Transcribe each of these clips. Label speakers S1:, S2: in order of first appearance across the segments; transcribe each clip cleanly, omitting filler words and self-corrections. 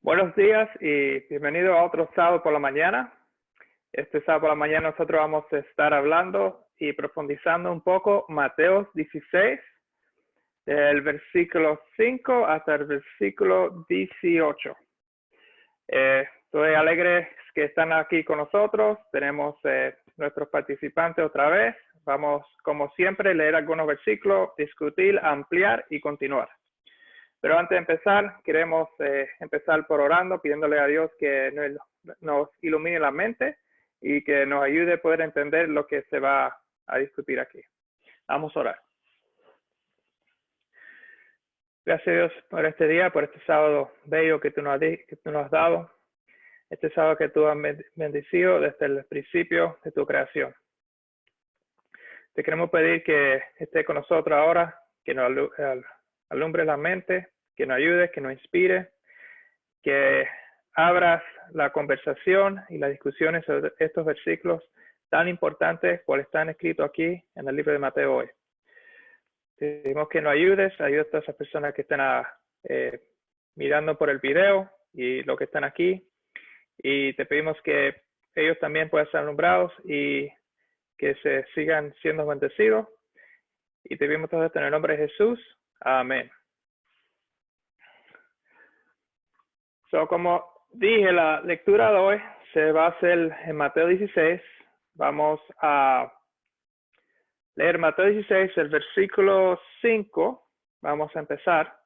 S1: Buenos días y bienvenido a otro sábado por la mañana. Este sábado por la mañana nosotros vamos a estar hablando y profundizando un poco Mateo 16, del versículo 5 hasta el versículo 18. Estoy alegre que están aquí con nosotros. Tenemos nuestros participantes otra vez. Vamos, como siempre, a leer algunos versículos, discutir, ampliar y continuar. Pero antes de empezar, queremos empezar por orando, pidiéndole a Dios que nos ilumine la mente y que nos ayude a poder entender lo que se va a discutir aquí. Vamos a orar. Gracias a Dios por este día, por este sábado bello que tú nos has dado. Este sábado que tú has bendecido desde el principio de tu creación. Te queremos pedir que esté con nosotros ahora, que nos alumbre la mente, que nos ayude, que nos inspire, que abras la conversación y las discusiones sobre estos versículos tan importantes cuales están escritos aquí en el libro de Mateo hoy. Te pedimos que nos ayudes a todas esas personas que están mirando por el video y los que están aquí. Y te pedimos que ellos también puedan ser alumbrados y que se sigan siendo bendecidos. Y te pedimos todo esto en el nombre de Jesús. Amén. Como dije, la lectura de hoy se va a hacer en Mateo 16. Vamos a leer Mateo 16, el versículo 5. Vamos a empezar.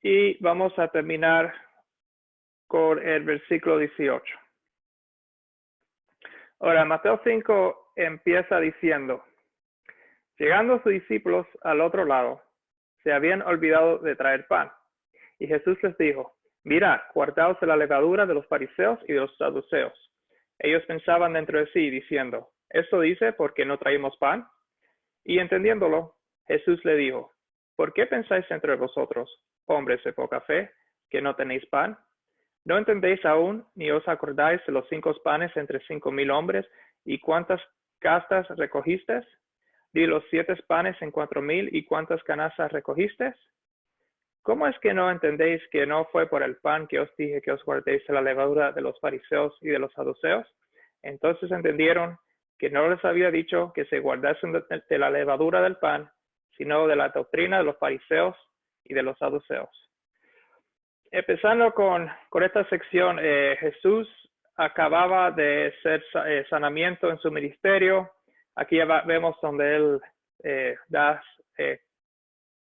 S1: Y vamos a terminar con el versículo 18. Ahora, Mateo 5 empieza diciendo: llegando sus discípulos al otro lado, se habían olvidado de traer pan. Y Jesús les dijo: mirad, guardaos de la levadura de los fariseos y de los saduceos. Ellos pensaban dentro de sí, diciendo: esto dice, ¿porque no traemos pan? Y entendiéndolo, Jesús le dijo: ¿por qué pensáis entre vosotros, hombres de poca fe, que no tenéis pan? ¿No entendéis aún, ni os acordáis de los 5 panes entre 5,000 hombres, y cuántas castas recogisteis? ¿Y los 7 panes en 4,000, y cuántas canastas recogisteis? ¿Cómo es que no entendéis que no fue por el pan que os dije que os guardéis de la levadura de los fariseos y de los saduceos? Entonces entendieron que no les había dicho que se guardasen de la levadura del pan, sino de la doctrina de los fariseos y de los saduceos. Empezando con esta sección, Jesús acababa de hacer sanamiento en su ministerio. Aquí ya vemos donde él da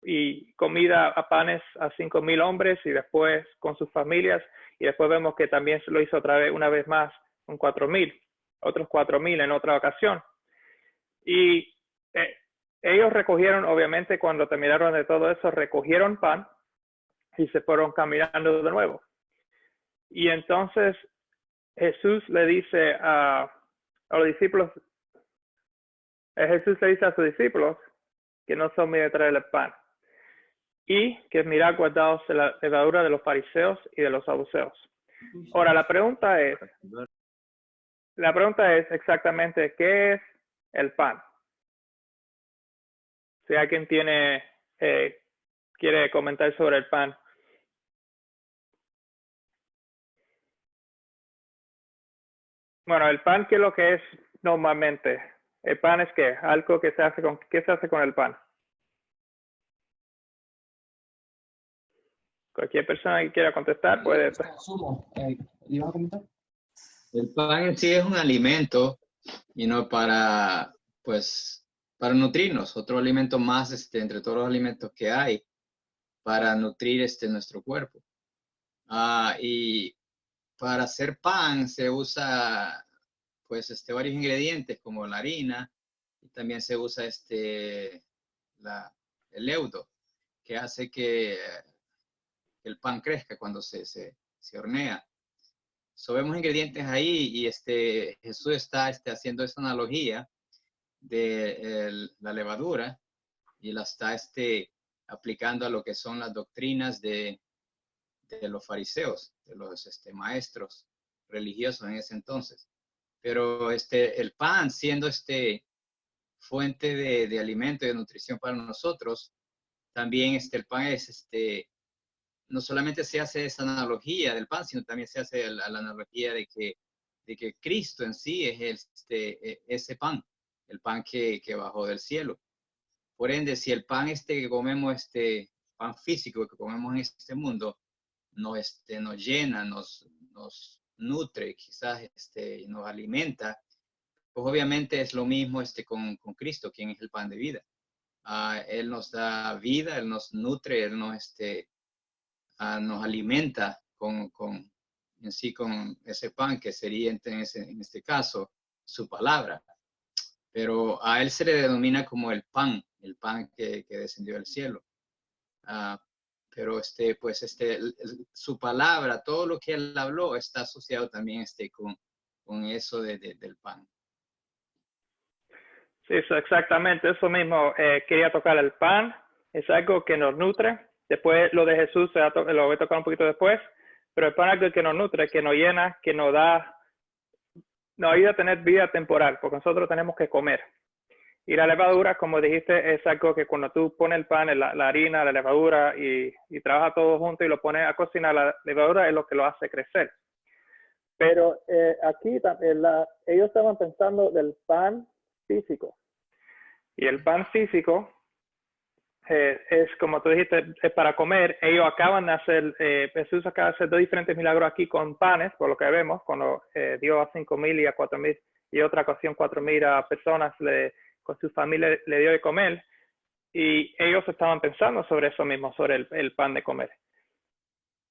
S1: y comida a panes a 5,000 hombres y después con sus familias, y después vemos que también se lo hizo una vez más con 4,000, otros 4,000 en otra ocasión. Y ellos recogieron, obviamente, cuando terminaron de todo eso, recogieron pan y se fueron caminando de nuevo. Y entonces Jesús le dice a los discípulos, Jesús le dice a sus discípulos que no son muy de traer el pan, y que mirad guardados de la levadura de los fariseos y de los saduceos. Ahora, la pregunta es exactamente, ¿qué es el pan? Si alguien quiere comentar sobre el pan. Bueno, el pan, ¿qué es lo que es normalmente? El pan es ¿qué? Algo que se hace con, ¿qué se hace con el pan? Cualquier persona que quiera contestar puede.
S2: ¿Iba a comentar?
S3: El pan en sí es un alimento y no para nutrirnos, otro alimento más entre todos los alimentos que hay para nutrir nuestro cuerpo. Y para hacer pan se usa varios ingredientes como la harina, y también se usa el leudo, que hace que el pan crezca cuando se hornea. Vemos ingredientes ahí, y Jesús está haciendo esta analogía de la levadura, y la está aplicando a lo que son las doctrinas de los fariseos, de los maestros religiosos en ese entonces. Pero el pan, siendo fuente de alimento y de nutrición para nosotros, también el pan es no solamente se hace esa analogía del pan, sino también se hace la analogía de que Cristo en sí es ese pan, el pan que bajó del cielo. Por ende, si el pan que comemos, pan físico que comemos en este mundo, nos llena, nos nutre, quizás nos alimenta, pues obviamente es lo mismo con Cristo, quien es el pan de vida. Él nos da vida, Él nos nutre, Él nos alimenta con ese pan que sería en este caso su palabra. Pero a Él se le denomina como el pan que descendió del cielo. Pero su palabra, todo lo que Él habló está asociado también con eso del pan.
S1: Sí, exactamente, eso mismo. Quería tocar el pan, es algo que nos nutre. Después lo de Jesús lo voy a tocar un poquito después, pero el pan es algo que nos nutre, que nos llena, que nos ayuda a tener vida temporal, porque nosotros tenemos que comer. Y la levadura, como dijiste, es algo que cuando tú pones el pan, la harina, la levadura y trabajas todo junto y lo pones a cocinar, la levadura es lo que lo hace crecer. Pero aquí ellos estaban pensando del pan físico. Y el pan físico es, como tú dijiste, es para comer. Ellos acaban de hacer, Jesús acaba de hacer 2 diferentes milagros aquí con panes, por lo que vemos, cuando dio a 5,000 y a 4,000, y otra ocasión 4,000 a personas, con su familia le dio de comer. Y ellos estaban pensando sobre eso mismo, sobre el pan de comer.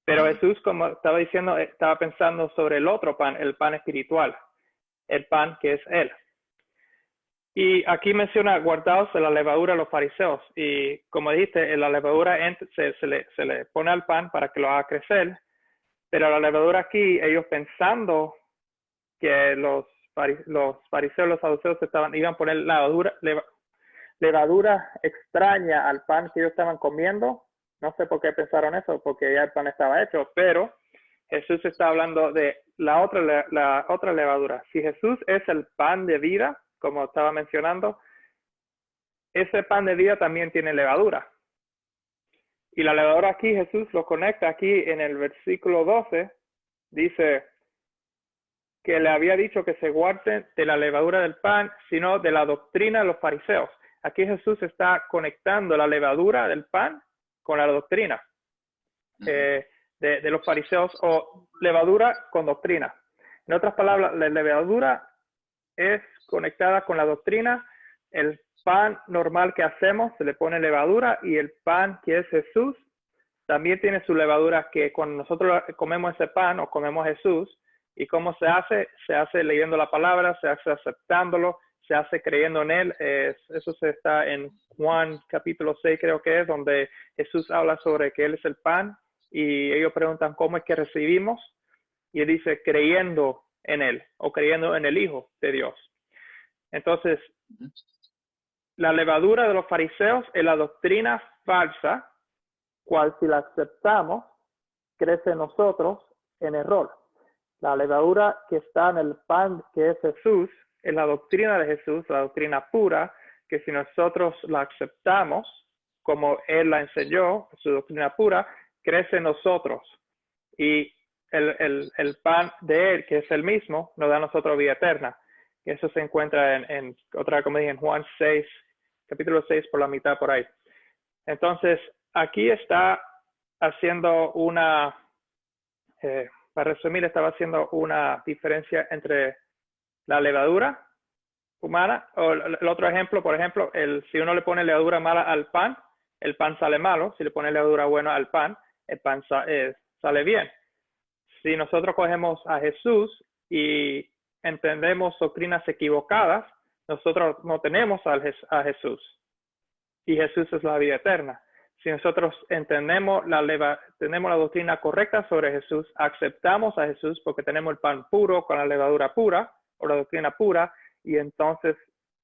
S1: Pero Jesús, como estaba diciendo, estaba pensando sobre el otro pan, el pan espiritual, el pan que es Él. Y aquí menciona guardaos de la levadura de los fariseos. Y como dijiste, la levadura se le pone al pan para que lo haga crecer. Pero la levadura aquí, ellos pensando que los fariseos, los saduceos iban a poner levadura extraña al pan que ellos estaban comiendo. No sé por qué pensaron eso, porque ya el pan estaba hecho. Pero Jesús está hablando de la otra levadura. Si Jesús es el pan de vida, como estaba mencionando, ese pan de vida también tiene levadura. Y la levadura aquí, Jesús lo conecta aquí en el versículo 12, dice que le había dicho que se guarden de la levadura del pan, sino de la doctrina de los fariseos. Aquí Jesús está conectando la levadura del pan con la doctrina de los fariseos, o levadura con doctrina. En otras palabras, la levadura es conectada con la doctrina. El pan normal que hacemos se le pone levadura, y el pan que es Jesús también tiene su levadura, que cuando nosotros comemos ese pan o comemos Jesús, ¿y cómo se hace? Se hace leyendo la palabra, se hace aceptándolo, se hace creyendo en Él. Eso está en Juan capítulo 6, creo que es, donde Jesús habla sobre que Él es el pan, y ellos preguntan cómo es que recibimos, y Él dice creyendo en Él, o creyendo en el Hijo de Dios. Entonces, la levadura de los fariseos es la doctrina falsa, cual si la aceptamos, crece en nosotros en error. La levadura que está en el pan que es Jesús, es la doctrina de Jesús, la doctrina pura, que si nosotros la aceptamos como Él la enseñó, su doctrina pura, crece en nosotros. Y el pan de Él, que es el mismo, nos da a nosotros vida eterna. Y eso se encuentra en otra, como dije, en Juan 6, capítulo 6, por la mitad por ahí. Entonces, aquí está haciendo para resumir, estaba haciendo una diferencia entre la levadura humana, o el otro ejemplo, por ejemplo, si uno le pone levadura mala al pan, el pan sale malo. Si le pone levadura buena al pan, el pan sale bien. Si nosotros cogemos a Jesús y entendemos doctrinas equivocadas, nosotros no tenemos a Jesús. Y Jesús es la vida eterna. Si nosotros tenemos la doctrina correcta sobre Jesús, aceptamos a Jesús porque tenemos el pan puro con la levadura pura, o la doctrina pura, y entonces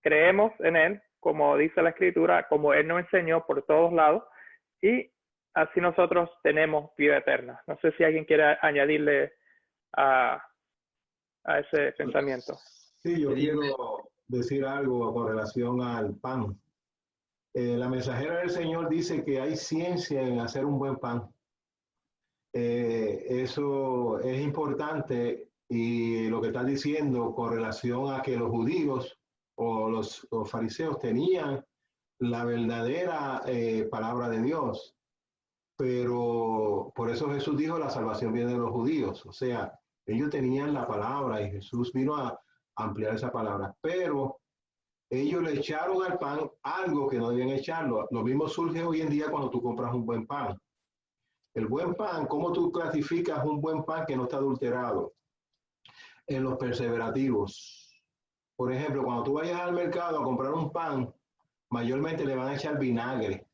S1: creemos en Él, como dice la Escritura, como Él nos enseñó por todos lados, y así nosotros tenemos vida eterna. No sé si alguien quiere añadirle a ese pensamiento.
S4: Sí, yo quiero decir algo con relación al pan. La mensajera del Señor dice que hay ciencia en hacer un buen pan. Eso es importante y lo que estás diciendo con relación a que los judíos o los fariseos tenían la verdadera palabra de Dios, pero por eso Jesús dijo la salvación viene de los judíos, o sea, ellos tenían la palabra y Jesús vino a ampliar esa palabra, pero ellos le echaron al pan algo que no debían echarlo. Lo mismo surge hoy en día cuando tú compras un buen pan. El buen pan, ¿cómo tú clasificas un buen pan que no está adulterado? En los perseverativos. Por ejemplo, cuando tú vayas al mercado a comprar un pan, mayormente le van a echar vinagre.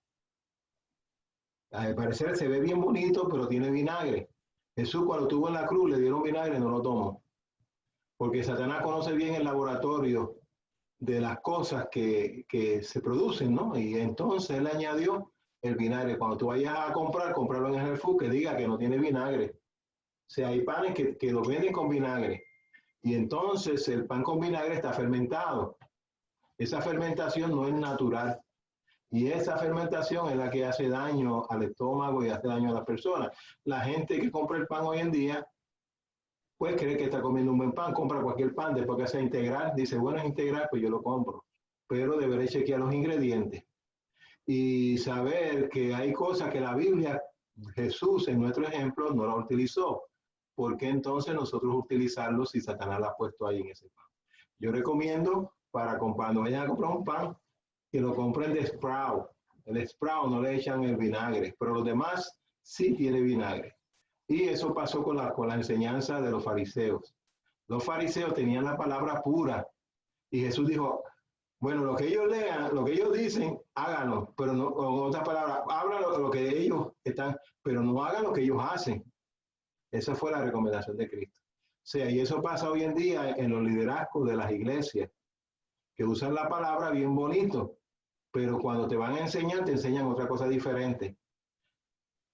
S4: Al parecer se ve bien bonito, pero tiene vinagre. Jesús cuando estuvo en la cruz le dieron vinagre, no lo tomó. Porque Satanás conoce bien el laboratorio de las cosas que se producen, ¿no? Y entonces él añadió el vinagre. Cuando tú vayas a comprar, comprarlo en el food que diga que no tiene vinagre. O sea, hay panes que lo venden con vinagre. Y entonces el pan con vinagre está fermentado. Esa fermentación no es natural. Y esa fermentación es la que hace daño al estómago y hace daño a las personas. La gente que compra el pan hoy en día, pues cree que está comiendo un buen pan, compra cualquier pan, después que sea integral, dice, bueno, es integral, pues yo lo compro. Pero deberé chequear los ingredientes y saber que hay cosas que la Biblia, Jesús en nuestro ejemplo, no la utilizó. ¿Por qué entonces nosotros utilizarlo si Satanás la ha puesto ahí en ese pan? Yo recomiendo para cuando vayan a comprar un pan, que lo compren de Sprout. El Sprout no le echan el vinagre, pero los demás sí tiene vinagre. Y eso pasó con la enseñanza de los fariseos. Los fariseos tenían la palabra pura. Y Jesús dijo, bueno, lo que ellos lean, lo que ellos dicen, háganlo. Pero no, con otras palabras, hablan lo que ellos están, pero no hagan lo que ellos hacen. Esa fue la recomendación de Cristo. O sea, y eso pasa hoy en día en los liderazgos de las iglesias, que usan la palabra bien bonito, pero cuando te van a enseñar, te enseñan otra cosa diferente.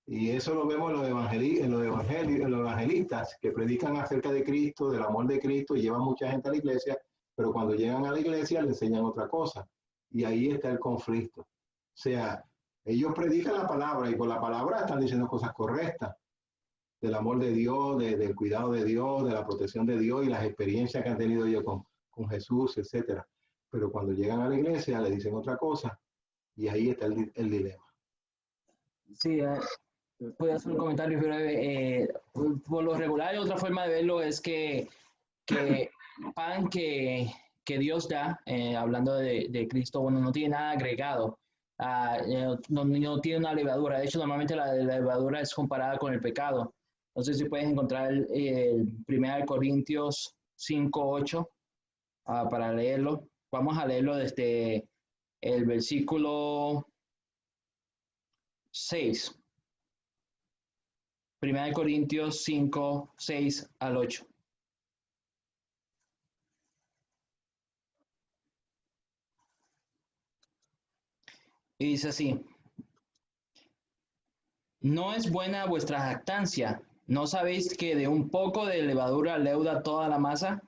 S4: Y eso lo vemos en los evangelistas que predican acerca de Cristo, del amor de Cristo, y llevan mucha gente a la iglesia, pero cuando llegan a la iglesia le enseñan otra cosa. Y ahí está el conflicto. O sea, ellos predican la palabra y por la palabra están diciendo cosas correctas del amor de Dios, del cuidado de Dios, de la protección de Dios y las experiencias que han tenido ellos con Jesús, etcétera. Pero cuando llegan a la iglesia le dicen otra cosa y ahí está el dilema.
S2: Sí, voy a hacer un comentario breve. Por lo regular, otra forma de verlo es que pan que Dios da, hablando de Cristo, bueno, no tiene nada agregado, no tiene una levadura. De hecho, normalmente la levadura es comparada con el pecado. No sé si puedes encontrar el 1 Corintios 5:8 para leerlo. Vamos a leerlo desde el versículo 6. 1 Corintios 5, 6 al 8. Y dice así: no es buena vuestra jactancia. ¿No sabéis que de un poco de levadura leuda toda la masa?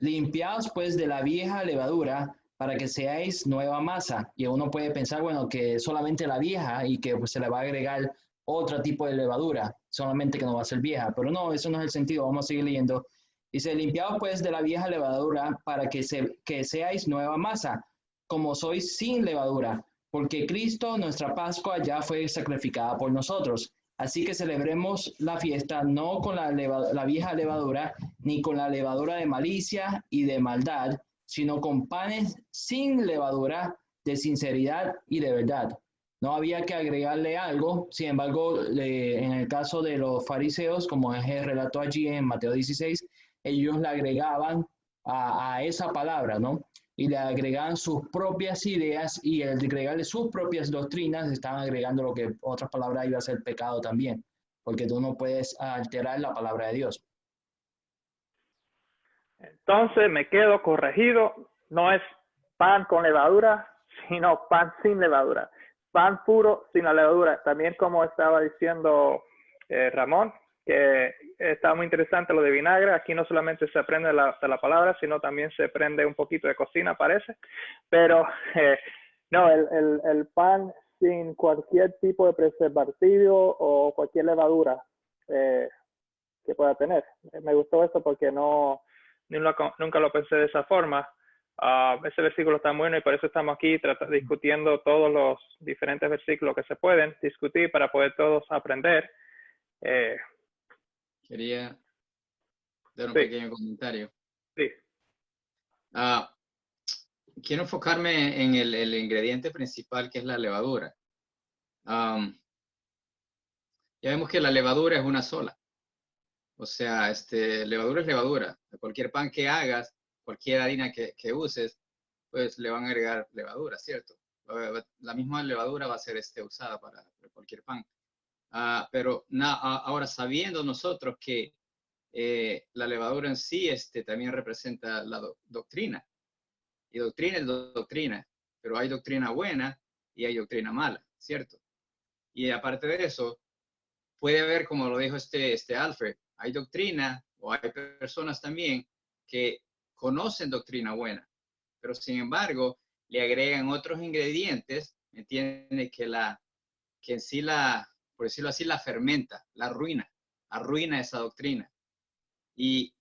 S2: Limpiaos pues de la vieja levadura para que seáis nueva masa. Y uno puede pensar, bueno, que solamente la vieja y que pues, se le va a agregar otro tipo de levadura, solamente que no va a ser vieja. Pero no, eso no es el sentido. Vamos a seguir leyendo. Dice, limpiaos pues de la vieja levadura para que seáis nueva masa, como sois sin levadura, porque Cristo, nuestra Pascua, ya fue sacrificada por nosotros. Así que celebremos la fiesta no con la vieja levadura, ni con la levadura de malicia y de maldad, sino con panes sin levadura, de sinceridad y de verdad. No había que agregarle algo, sin embargo, en el caso de los fariseos, como es el relato allí en Mateo 16, ellos le agregaban a esa palabra, ¿no? Y le agregaban sus propias ideas y al agregarle sus propias doctrinas estaban agregando lo que otras palabras iba a ser pecado también, porque tú no puedes alterar la palabra de Dios.
S1: Entonces me quedo corregido, no es pan con levadura, sino pan sin levadura, pan puro sin la levadura. También como estaba diciendo Ramón, que está muy interesante lo de vinagre. Aquí no solamente se aprende de la palabra, sino también se aprende un poquito de cocina, parece. Pero no, el pan sin cualquier tipo de preservativo o cualquier levadura, que pueda tener. Me gustó esto porque nunca lo pensé de esa forma. Ese versículo está bueno y por eso estamos aquí discutiendo todos los diferentes versículos que se pueden discutir para poder todos aprender.
S3: Quería dar un
S1: Sí.
S3: pequeño comentario.
S1: Sí.
S3: Quiero enfocarme en el ingrediente principal, que es la levadura. Ya vemos que la levadura es una sola. O sea, levadura es levadura. Cualquier pan que hagas, cualquier harina que uses, pues le van a agregar levadura, ¿cierto? La misma levadura va a ser usada para cualquier pan. Pero ahora, sabiendo nosotros que la levadura en sí también representa la doctrina. Y doctrina es doctrina, pero hay doctrina buena y hay doctrina mala, ¿cierto? Y aparte de eso, puede haber, como lo dijo Alfred, hay doctrina o hay personas también que conocen doctrina buena, pero sin embargo le agregan otros ingredientes, ¿entiendes? Que en sí por decirlo así, la fermenta, la arruina esa doctrina. Y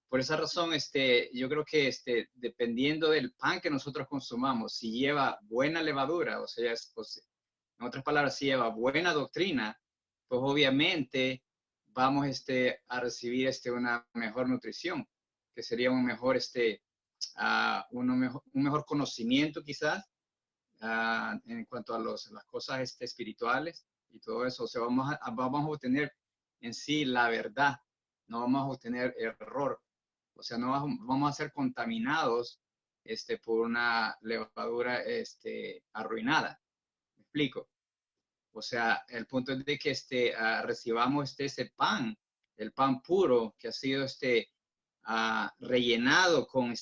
S3: por esa razón, yo creo que dependiendo del pan que nosotros consumamos, si lleva buena levadura, o sea, en otras palabras, si lleva buena doctrina, pues obviamente vamos a recibir una mejor nutrición, que sería un mejor, un mejor conocimiento quizás en cuanto a las cosas espirituales y todo eso. O sea, vamos a obtener en sí la verdad, no vamos a obtener error. O sea, no vamos a ser contaminados por una levadura arruinada. ¿Me explico? O sea, el punto es de que recibamos ese pan, el pan puro que ha sido rellenado con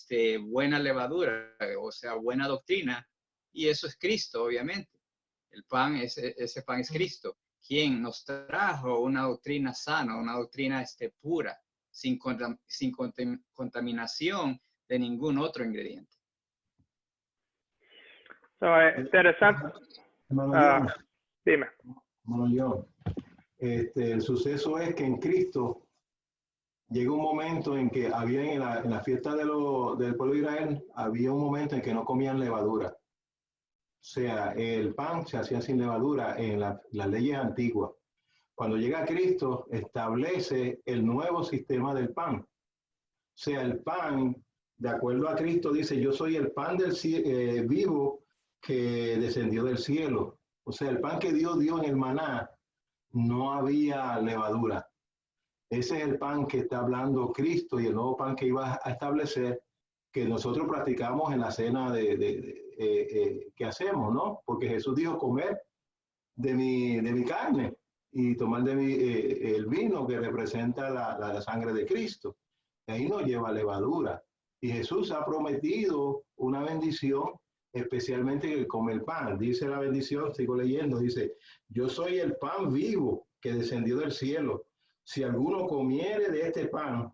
S3: buena levadura, o sea, buena doctrina, y eso es Cristo, obviamente. El pan, ese pan es Cristo, quien nos trajo una doctrina sana, una doctrina pura, sin contaminación de ningún otro ingrediente.
S1: Interesante. Dime.
S4: El suceso es que en Cristo llegó un momento en que había en la fiesta del pueblo de Israel, había un momento en que no comían levadura. O sea, el pan se hacía sin levadura en las leyes antiguas. Cuando llega Cristo, establece el nuevo sistema del pan. O sea, el pan, de acuerdo a Cristo, dice, yo soy el pan vivo que descendió del cielo. O sea, el pan que Dios dio en el maná, no había levadura. Ese es el pan que está hablando Cristo y el nuevo pan que iba a establecer, que nosotros practicamos en la cena que hacemos, ¿no? Porque Jesús dijo comer de mi carne y tomar el vino que representa la sangre de Cristo. Y ahí no lleva levadura. Y Jesús ha prometido una bendición, especialmente el comer pan. Dice la bendición, sigo leyendo, dice, yo soy el pan vivo que descendió del cielo. Si alguno comiere de este pan,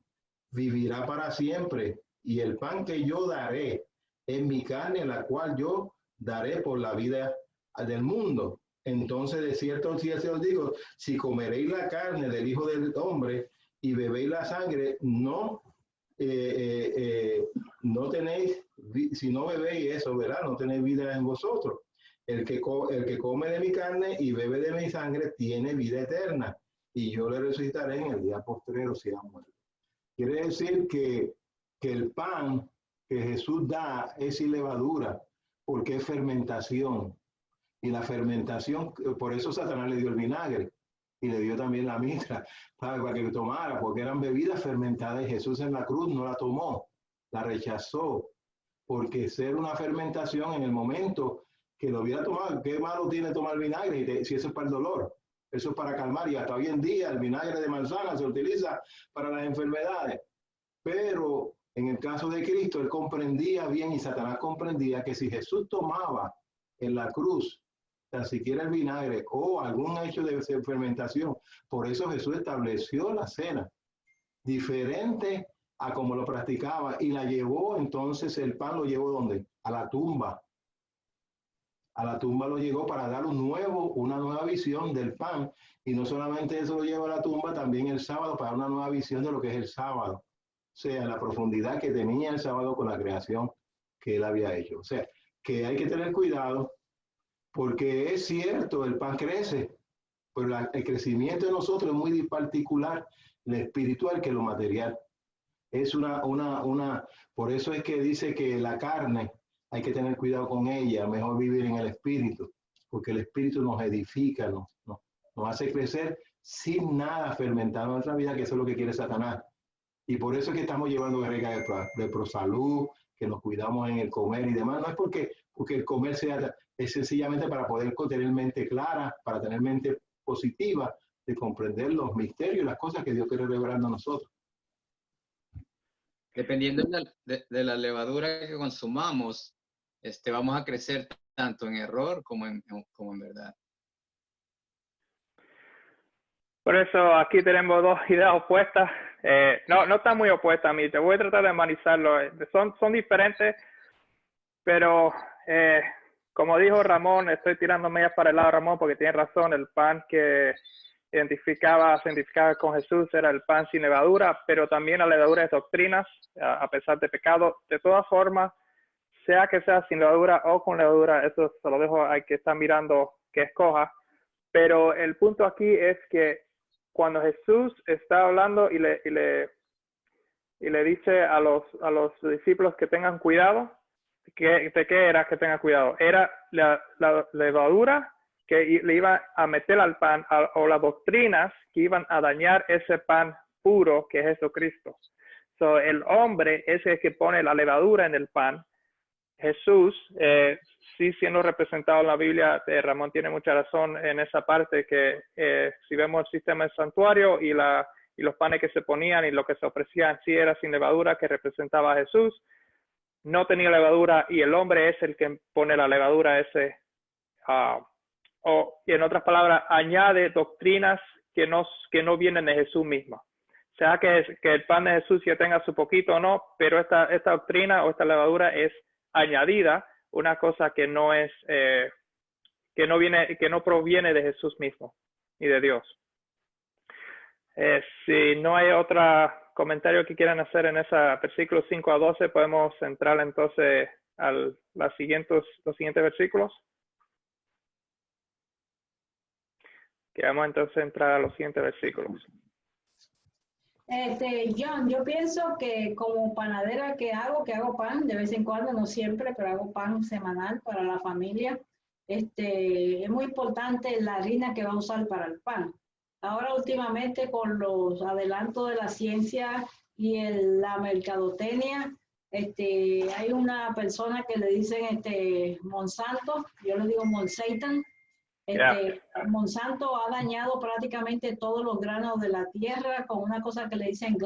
S4: vivirá para siempre. Y el pan que yo daré es mi carne, la cual yo daré por la vida del mundo. Entonces, de cierto os digo, si comeréis la carne del Hijo del Hombre y bebéis la sangre, no tenéis, si no bebéis eso, ¿verdad? No tenéis vida en vosotros. El que come de mi carne y bebe de mi sangre tiene vida eterna, y yo le resucitaré en el día postrero si ha muerto. Quiere decir que el pan que Jesús da es sin levadura, porque es fermentación. Y la fermentación, por eso Satanás le dio el vinagre y le dio también la mirra para que tomara, porque eran bebidas fermentadas y Jesús en la cruz no la tomó, la rechazó, porque ser una fermentación en el momento que lo hubiera tomado, ¿qué malo tiene tomar vinagre si eso es para el dolor? Eso es para calmar, y hasta hoy en día el vinagre de manzana se utiliza para las enfermedades. Pero en el caso de Cristo, él comprendía bien y Satanás comprendía que si Jesús tomaba en la cruz tan siquiera el vinagre o algún hecho de fermentación, por eso Jesús estableció la cena diferente a como lo practicaba y la llevó, entonces el pan lo llevó ¿dónde? A la tumba. a la tumba lo llegó para dar una nueva visión del pan. Y no solamente eso lo lleva a la tumba, también el sábado para dar una nueva visión de lo que es el sábado. O sea, la profundidad que tenía el sábado con la creación que él había hecho. O sea, que hay que tener cuidado porque es cierto, el pan crece, pero el crecimiento de nosotros es muy particular, lo espiritual que lo material. Es por eso es que dice que la carne hay que tener cuidado con ella, mejor vivir en el espíritu, porque el espíritu nos edifica, nos hace crecer sin nada fermentado en nuestra vida, que eso es lo que quiere Satanás. Y por eso es que estamos llevando guerra de prosalud, que nos cuidamos en el comer y demás. No es porque el comer es sencillamente para poder tener mente clara, para tener mente positiva, de comprender los misterios y las cosas que Dios quiere revelarnos a nosotros.
S3: Dependiendo de la levadura que consumamos, vamos a crecer tanto en error como en verdad.
S1: Por eso aquí tenemos dos ideas opuestas. No están muy opuestas a mí. Te voy a tratar de analizarlo. Son diferentes, pero como dijo Ramón, estoy tirando medias para el lado de Ramón porque tiene razón. El pan que se identificaba con Jesús era el pan sin levadura, pero también la levadura de doctrinas, a pesar de pecado. De todas formas, sea que sea sin levadura o con levadura, eso se lo dejo al que está mirando que escoja. Pero el punto aquí es que cuando Jesús está hablando y le dice a los discípulos que tengan cuidado, ¿de qué era que tengan cuidado? Era la levadura que le iba a meter al pan o las doctrinas que iban a dañar ese pan puro que es Jesucristo. So, el hombre es el que pone la levadura en el pan. Jesús, sí siendo representado en la Biblia, Ramón tiene mucha razón en esa parte que si vemos el sistema del santuario y los panes que se ponían y lo que se ofrecían sí era sin levadura, que representaba a Jesús, no tenía levadura y el hombre es el que pone la levadura y en otras palabras, añade doctrinas que no vienen de Jesús mismo. O sea que el pan de Jesús ya tenga su poquito o no, pero esta doctrina o esta levadura es añadida, una cosa que no es, que no proviene de Jesús mismo y de Dios. Si no hay otro comentario que quieran hacer en ese versículo 5 a 12, podemos entrar entonces a los siguientes versículos. Que vamos entonces a entrar a los siguientes versículos.
S5: John, yo pienso que como panadera que hago pan de vez en cuando, no siempre, pero hago pan semanal para la familia. Es muy importante la harina que va a usar para el pan. Ahora últimamente con los adelantos de la ciencia y la mercadotecnia, hay una persona que le dicen Monsanto, yo le digo Monsanto. Monsanto ha dañado prácticamente todos los granos de la tierra con una cosa que le dicen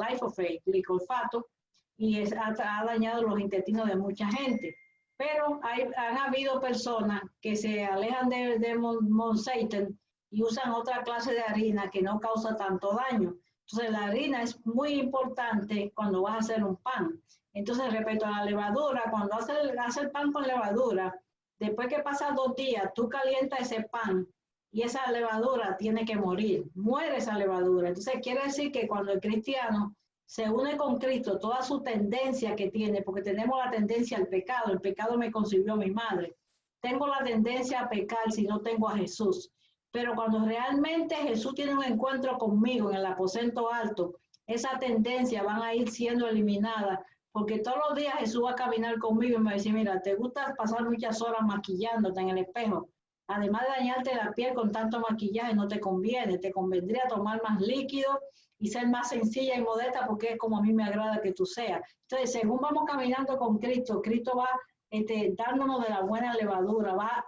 S5: glifosato, y ha dañado los intestinos de mucha gente. Pero han habido personas que se alejan de Monsanto y usan otra clase de harina que no causa tanto daño. Entonces la harina es muy importante cuando vas a hacer un pan. Entonces respecto a la levadura, cuando haces el pan con levadura, después que pasan 2 días, tú calientas ese pan y esa levadura tiene que morir. Muere esa levadura. Entonces quiere decir que cuando el cristiano se une con Cristo, toda su tendencia que tiene, porque tenemos la tendencia al pecado. El pecado me concibió mi madre. Tengo la tendencia a pecar si no tengo a Jesús. Pero cuando realmente Jesús tiene un encuentro conmigo en el aposento alto, esa tendencia van a ir siendo eliminadas. Porque todos los días Jesús va a caminar conmigo y me va a decir, mira, te gusta pasar muchas horas maquillándote en el espejo. Además de dañarte la piel con tanto maquillaje, no te conviene. Te convendría tomar más líquido y ser más sencilla y modesta porque es como a mí me agrada que tú seas. Entonces, según vamos caminando con Cristo, Cristo va dándonos de la buena levadura, va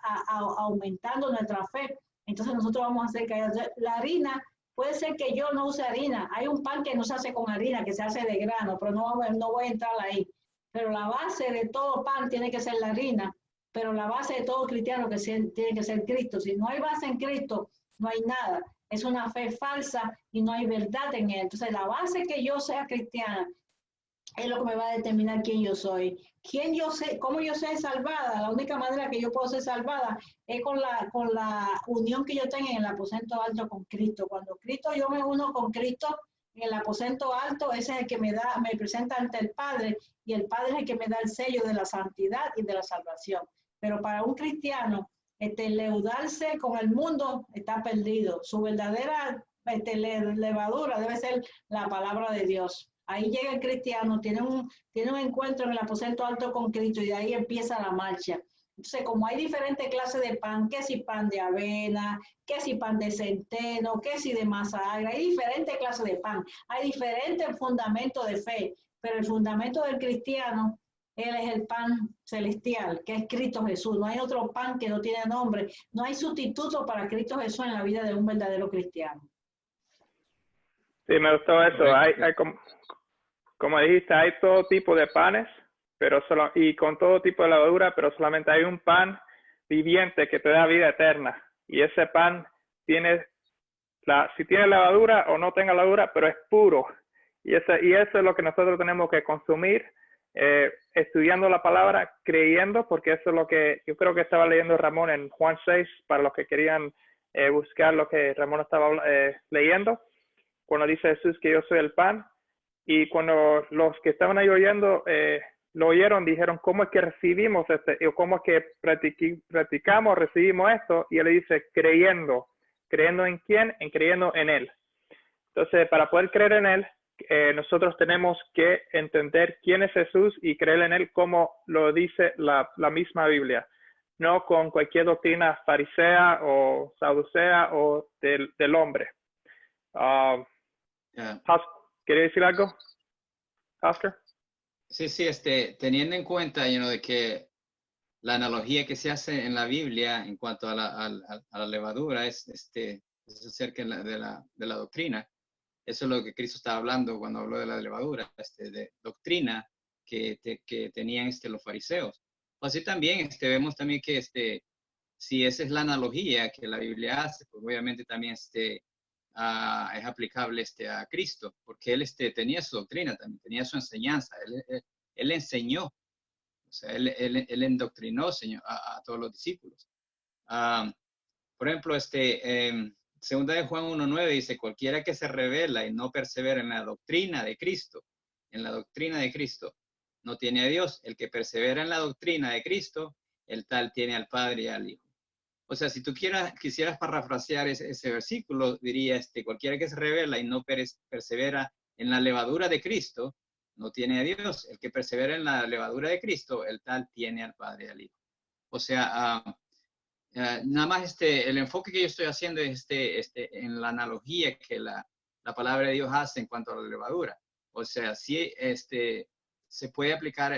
S5: aumentando nuestra fe. Entonces nosotros vamos a hacer que la harina. Puede ser que yo no use harina. Hay un pan que no se hace con harina, que se hace de grano, pero no voy a entrar ahí. Pero la base de todo pan tiene que ser la harina, pero la base de todo cristiano tiene que ser Cristo. Si no hay base en Cristo, no hay nada. Es una fe falsa y no hay verdad en él. Entonces, la base que yo sea cristiana es lo que me va a determinar quién yo soy. ¿Quién yo sé? ¿Cómo yo soy salvada? La única manera que yo puedo ser salvada es con la unión que yo tenga en el aposento alto con Cristo. Cuando Cristo, yo me uno con Cristo en el aposento alto, ese es el que me presenta ante el Padre, y el Padre es el que me da el sello de la santidad y de la salvación. Pero para un cristiano, leudarse con el mundo está perdido. Su verdadera levadura debe ser la palabra de Dios. Ahí llega el cristiano, tiene un encuentro en el aposento alto con Cristo y de ahí empieza la marcha. Entonces, como hay diferentes clases de pan, que si pan de avena, que si pan de centeno, que si de masa agra, hay diferentes clases de pan, hay diferentes fundamentos de fe, pero el fundamento del cristiano, él es el pan celestial, que es Cristo Jesús. No hay otro pan que no tiene nombre, no hay sustituto para Cristo Jesús en la vida de un verdadero cristiano.
S1: Sí, me gustó eso. Hay como dijiste, hay todo tipo de panes, pero y con todo tipo de levadura, pero solamente hay un pan viviente que te da vida eterna. Y ese pan tiene, si tiene levadura o no tenga levadura, pero es puro. Y eso es lo que nosotros tenemos que consumir, estudiando la palabra, creyendo, porque eso es lo que yo creo que estaba leyendo Ramón en Juan 6, para los que querían buscar lo que Ramón estaba leyendo, cuando dice Jesús que yo soy el pan. Y cuando los que estaban ahí oyendo lo oyeron, dijeron, ¿cómo es que recibimos cómo es que practicamos, recibimos esto? Y él le dice, creyendo. ¿Creyendo en quién? Creyendo en él. Entonces, para poder creer en él, nosotros tenemos que entender quién es Jesús y creer en él como lo dice la misma Biblia. No con cualquier doctrina farisea o saducea o del hombre. ¿Quiere decir algo, Oscar?
S3: Sí, teniendo en cuenta, de que la analogía que se hace en la Biblia en cuanto a la levadura es acerca de la doctrina. Eso es lo que Cristo estaba hablando cuando habló de la levadura, de doctrina que tenían los fariseos. Así también vemos también que si esa es la analogía que la Biblia hace, pues obviamente también es aplicable a Cristo, porque él tenía su doctrina también, tenía su enseñanza, él enseñó, o sea, él endoctrinó a todos los discípulos. Por ejemplo, segunda de Juan 1:9 dice, cualquiera que se revela y no persevera en la doctrina de Cristo, no tiene a Dios. El que persevera en la doctrina de Cristo, el tal tiene al Padre y al Hijo. O sea, si tú quisieras parafrasear ese versículo, diría, cualquiera que se revela y no persevera en la levadura de Cristo, no tiene a Dios. El que persevera en la levadura de Cristo, el tal tiene al Padre y al Hijo. O sea, nada más el enfoque que yo estoy haciendo es en la analogía que la palabra de Dios hace en cuanto a la levadura. O sea, sí, se puede aplicar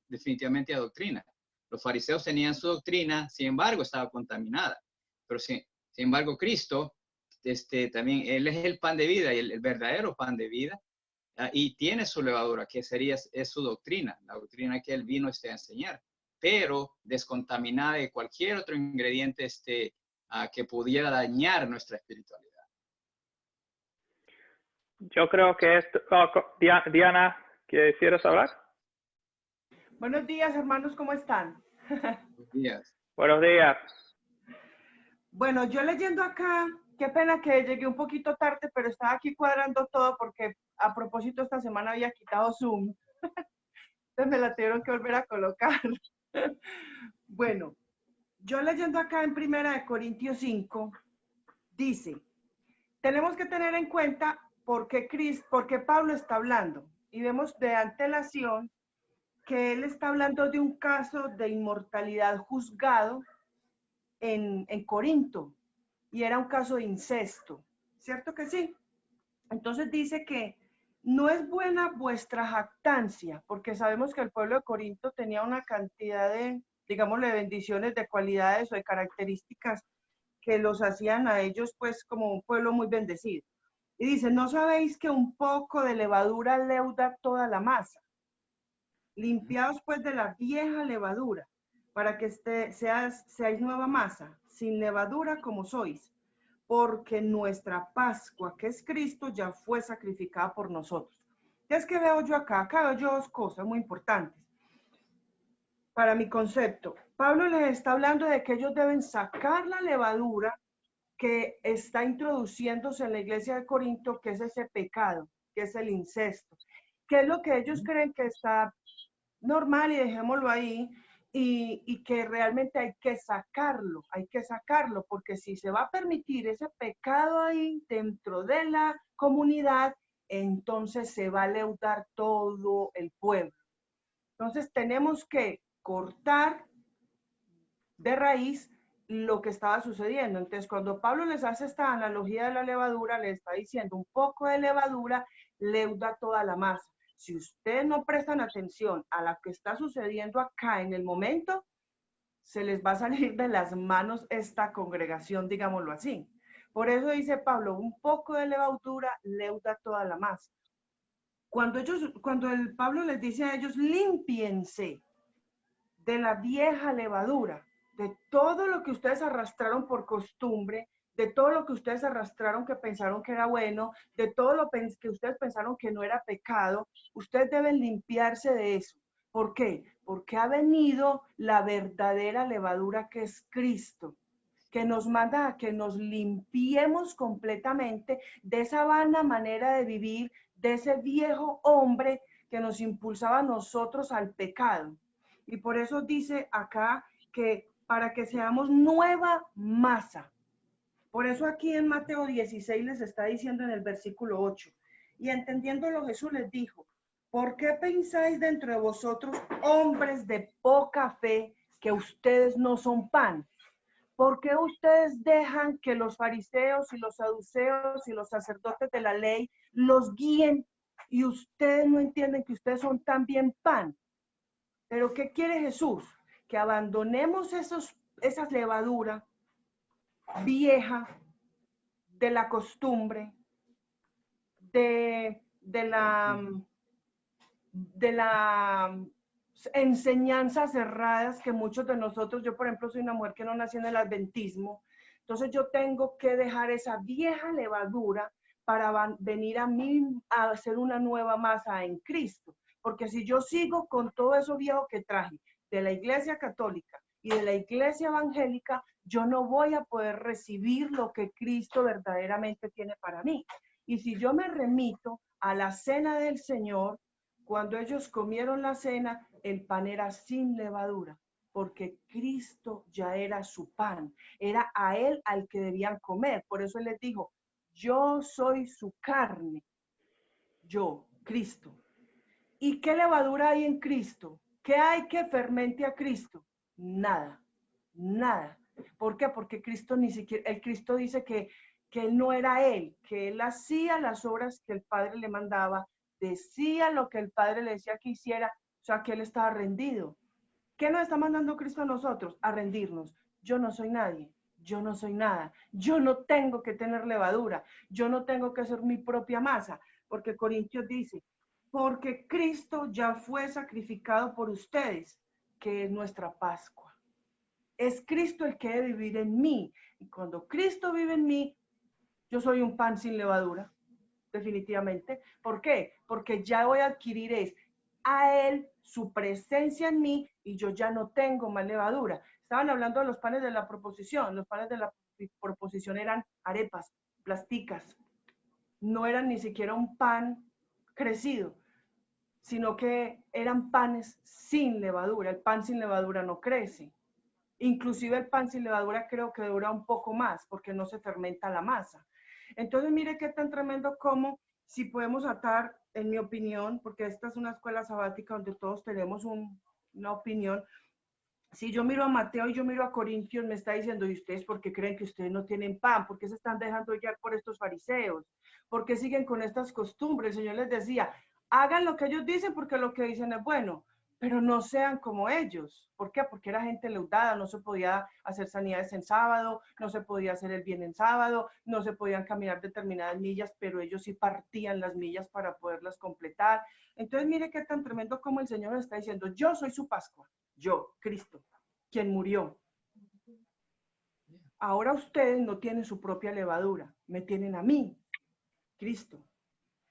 S3: definitivamente a doctrina. Los fariseos tenían su doctrina, sin embargo, estaba contaminada. Pero sin embargo, Cristo, también, Él es el pan de vida, y el verdadero pan de vida, y tiene su levadura, que es su doctrina, la doctrina que Él vino a enseñar, pero descontaminada de cualquier otro ingrediente que pudiera dañar nuestra espiritualidad.
S1: Yo creo que esto, Diana, ¿quisieras hablar?
S6: Buenos días, hermanos, ¿cómo están?
S3: Buenos días.
S1: Buenos días.
S6: Bueno, yo leyendo acá, qué pena que llegué un poquito tarde, pero estaba aquí cuadrando todo porque a propósito esta semana había quitado Zoom. Entonces me la tuvieron que volver a colocar. Bueno, yo leyendo acá en 1 Corintios 5, dice, tenemos que tener en cuenta por qué Pablo está hablando. Y vemos de antelación que él está hablando de un caso de inmortalidad juzgado en Corinto, y era un caso de incesto, ¿cierto que sí? Entonces dice que no es buena vuestra jactancia, porque sabemos que el pueblo de Corinto tenía una cantidad de, digámosle, bendiciones, de cualidades o de características que los hacían a ellos pues como un pueblo muy bendecido. Y dice, ¿no sabéis que un poco de levadura leuda toda la masa? Limpiaos pues de la vieja levadura, para que seáis nueva masa, sin levadura como sois, porque nuestra Pascua, que es Cristo, ya fue sacrificada por nosotros. Entonces, ¿qué veo yo acá? Acá veo yo dos cosas muy importantes para mi concepto. Pablo les está hablando de que ellos deben sacar la levadura que está introduciéndose en la iglesia de Corinto, que es ese pecado, que es el incesto, que es lo que ellos creen que está normal y dejémoslo ahí, y que realmente hay que sacarlo, porque si se va a permitir ese pecado ahí dentro de la comunidad, entonces se va a leudar todo el pueblo. Entonces tenemos que cortar de raíz lo que estaba sucediendo. Entonces, cuando Pablo les hace esta analogía de la levadura, le está diciendo un poco de levadura leuda toda la masa. Si ustedes no prestan atención a lo que está sucediendo acá en el momento, se les va a salir de las manos esta congregación, digámoslo así. Por eso dice Pablo, un poco de levadura leuda toda la masa. Cuando el Pablo les dice a ellos, límpiense de la vieja levadura, de todo lo que ustedes arrastraron por costumbre, de todo lo que ustedes arrastraron que pensaron que era bueno, de todo lo que ustedes pensaron que no era pecado, ustedes deben limpiarse de eso. ¿Por qué? Porque ha venido la verdadera levadura que es Cristo, que nos manda a que nos limpiemos completamente de esa vana manera de vivir, de ese viejo hombre que nos impulsaba a nosotros al pecado. Y por eso dice acá que para que seamos nueva masa. Por eso aquí en Mateo 16 les está diciendo en el versículo 8, y entendiéndolo Jesús les dijo, ¿por qué pensáis dentro de vosotros, hombres de poca fe, que ustedes no son pan? ¿Por qué ustedes dejan que los fariseos y los saduceos y los sacerdotes de la ley los guíen y ustedes no entienden que ustedes son también pan? Pero ¿qué quiere Jesús? Que abandonemos esa levadura vieja de la costumbre, de la enseñanzas cerradas que muchos de nosotros, yo por ejemplo soy una mujer que no nací en el adventismo, entonces yo tengo que dejar esa vieja levadura para venir a mí a hacer una nueva masa en Cristo. Porque si yo sigo con todo eso viejo que traje de la iglesia católica y de la iglesia evangélica, yo no voy a poder recibir lo que Cristo verdaderamente tiene para mí. Y si yo me remito a la cena del Señor, cuando ellos comieron la cena, el pan era sin levadura, porque Cristo ya era su pan, era a él al que debían comer. Por eso él les dijo, yo soy su carne, yo, Cristo. ¿Y qué levadura hay en Cristo? ¿Qué hay que fermente a Cristo? Nada, nada. ¿Por qué? Porque Cristo ni siquiera, el Cristo dice que él no era él, que él hacía las obras que el Padre le mandaba, decía lo que el Padre le decía que hiciera, o sea, que él estaba rendido. ¿Qué nos está mandando Cristo a nosotros? A rendirnos. Yo no soy nadie, yo no soy nada, yo no tengo que tener levadura, yo no tengo que hacer mi propia masa, porque Corintios dice, porque Cristo ya fue sacrificado por ustedes, que es nuestra Pascua. Es Cristo el que debe vivir en mí. Y cuando Cristo vive en mí, yo soy un pan sin levadura, definitivamente. ¿Por qué? Porque ya voy a adquirir a Él su presencia en mí y yo ya no tengo más levadura. Estaban hablando de los panes de la proposición. Los panes de la proposición eran arepas, plasticas. No eran ni siquiera un pan crecido, sino que eran panes sin levadura. El pan sin levadura no crece. Inclusive el pan sin levadura creo que dura un poco más porque no se fermenta la masa. Entonces mire qué tan tremendo como si podemos atar, en mi opinión, porque esta es una escuela sabática donde todos tenemos una opinión. Si yo miro a Mateo y yo miro a Corintios, me está diciendo, ¿y ustedes por qué creen que ustedes no tienen pan? ¿Por qué se están dejando guiar por estos fariseos? ¿Por qué siguen con estas costumbres? El Señor les decía, hagan lo que ellos dicen porque lo que dicen es bueno, pero no sean como ellos. ¿Por qué? Porque era gente leudada, no se podía hacer sanidades en sábado, no se podía hacer el bien en sábado, no se podían caminar determinadas millas, pero ellos sí partían las millas para poderlas completar. Entonces mire qué tan tremendo como el Señor está diciendo, yo soy su Pascua. Yo, Cristo, quien murió. Ahora ustedes no tienen su propia levadura, me tienen a mí, Cristo.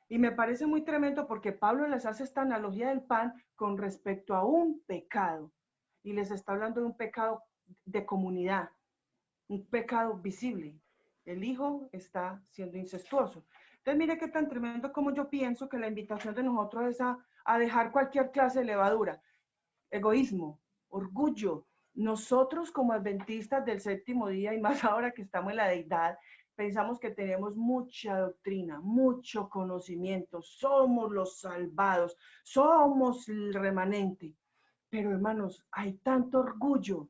S6: Y me parece muy tremendo porque Pablo les hace esta analogía del pan con respecto a un pecado. Y les está hablando de un pecado de comunidad, un pecado visible. El hijo está siendo incestuoso. Entonces, mire qué tan tremendo como yo pienso que la invitación de nosotros es a dejar cualquier clase de levadura. Egoísmo, orgullo. Nosotros como adventistas del séptimo día y más ahora que estamos en la deidad, pensamos que tenemos mucha doctrina, mucho conocimiento, somos los salvados, somos el remanente. Pero hermanos, hay tanto orgullo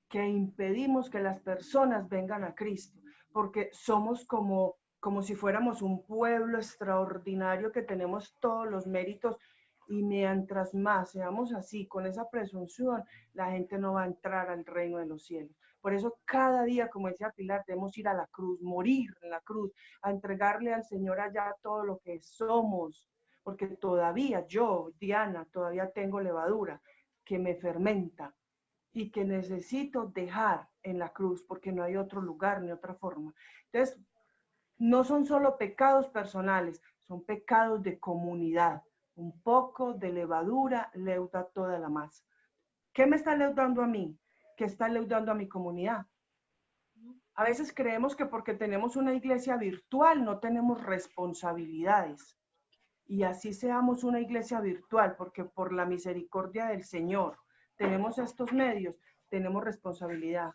S6: que impedimos que las personas vengan a Cristo, porque somos como si fuéramos un pueblo extraordinario que tenemos todos los méritos y mientras más seamos así, con esa presunción, la gente no va a entrar al reino de los cielos. Por eso cada día, como decía Pilar, debemos ir a la cruz, morir en la cruz, a entregarle al Señor allá todo lo que somos, porque todavía yo, Diana, todavía tengo levadura que me fermenta y que necesito dejar en la cruz porque no hay otro lugar ni otra forma. Entonces, no son solo pecados personales, son pecados de comunidad. Un poco de levadura leuda toda la masa. ¿Qué me está leudando a mí? ¿Qué está leudando a mi comunidad? A veces creemos que porque tenemos una iglesia virtual no tenemos responsabilidades. Y así seamos una iglesia virtual, porque por la misericordia del Señor tenemos estos medios, tenemos responsabilidad.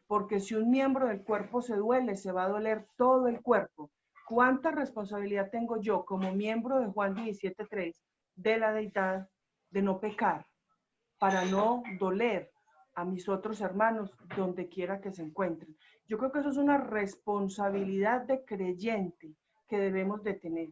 S6: Porque si un miembro del cuerpo se duele, se va a doler todo el cuerpo. ¿Cuánta responsabilidad tengo yo como miembro de Juan 17:3 de la deidad de no pecar, para no doler a mis otros hermanos donde quiera que se encuentren? Yo creo que eso es una responsabilidad de creyente que debemos de tener.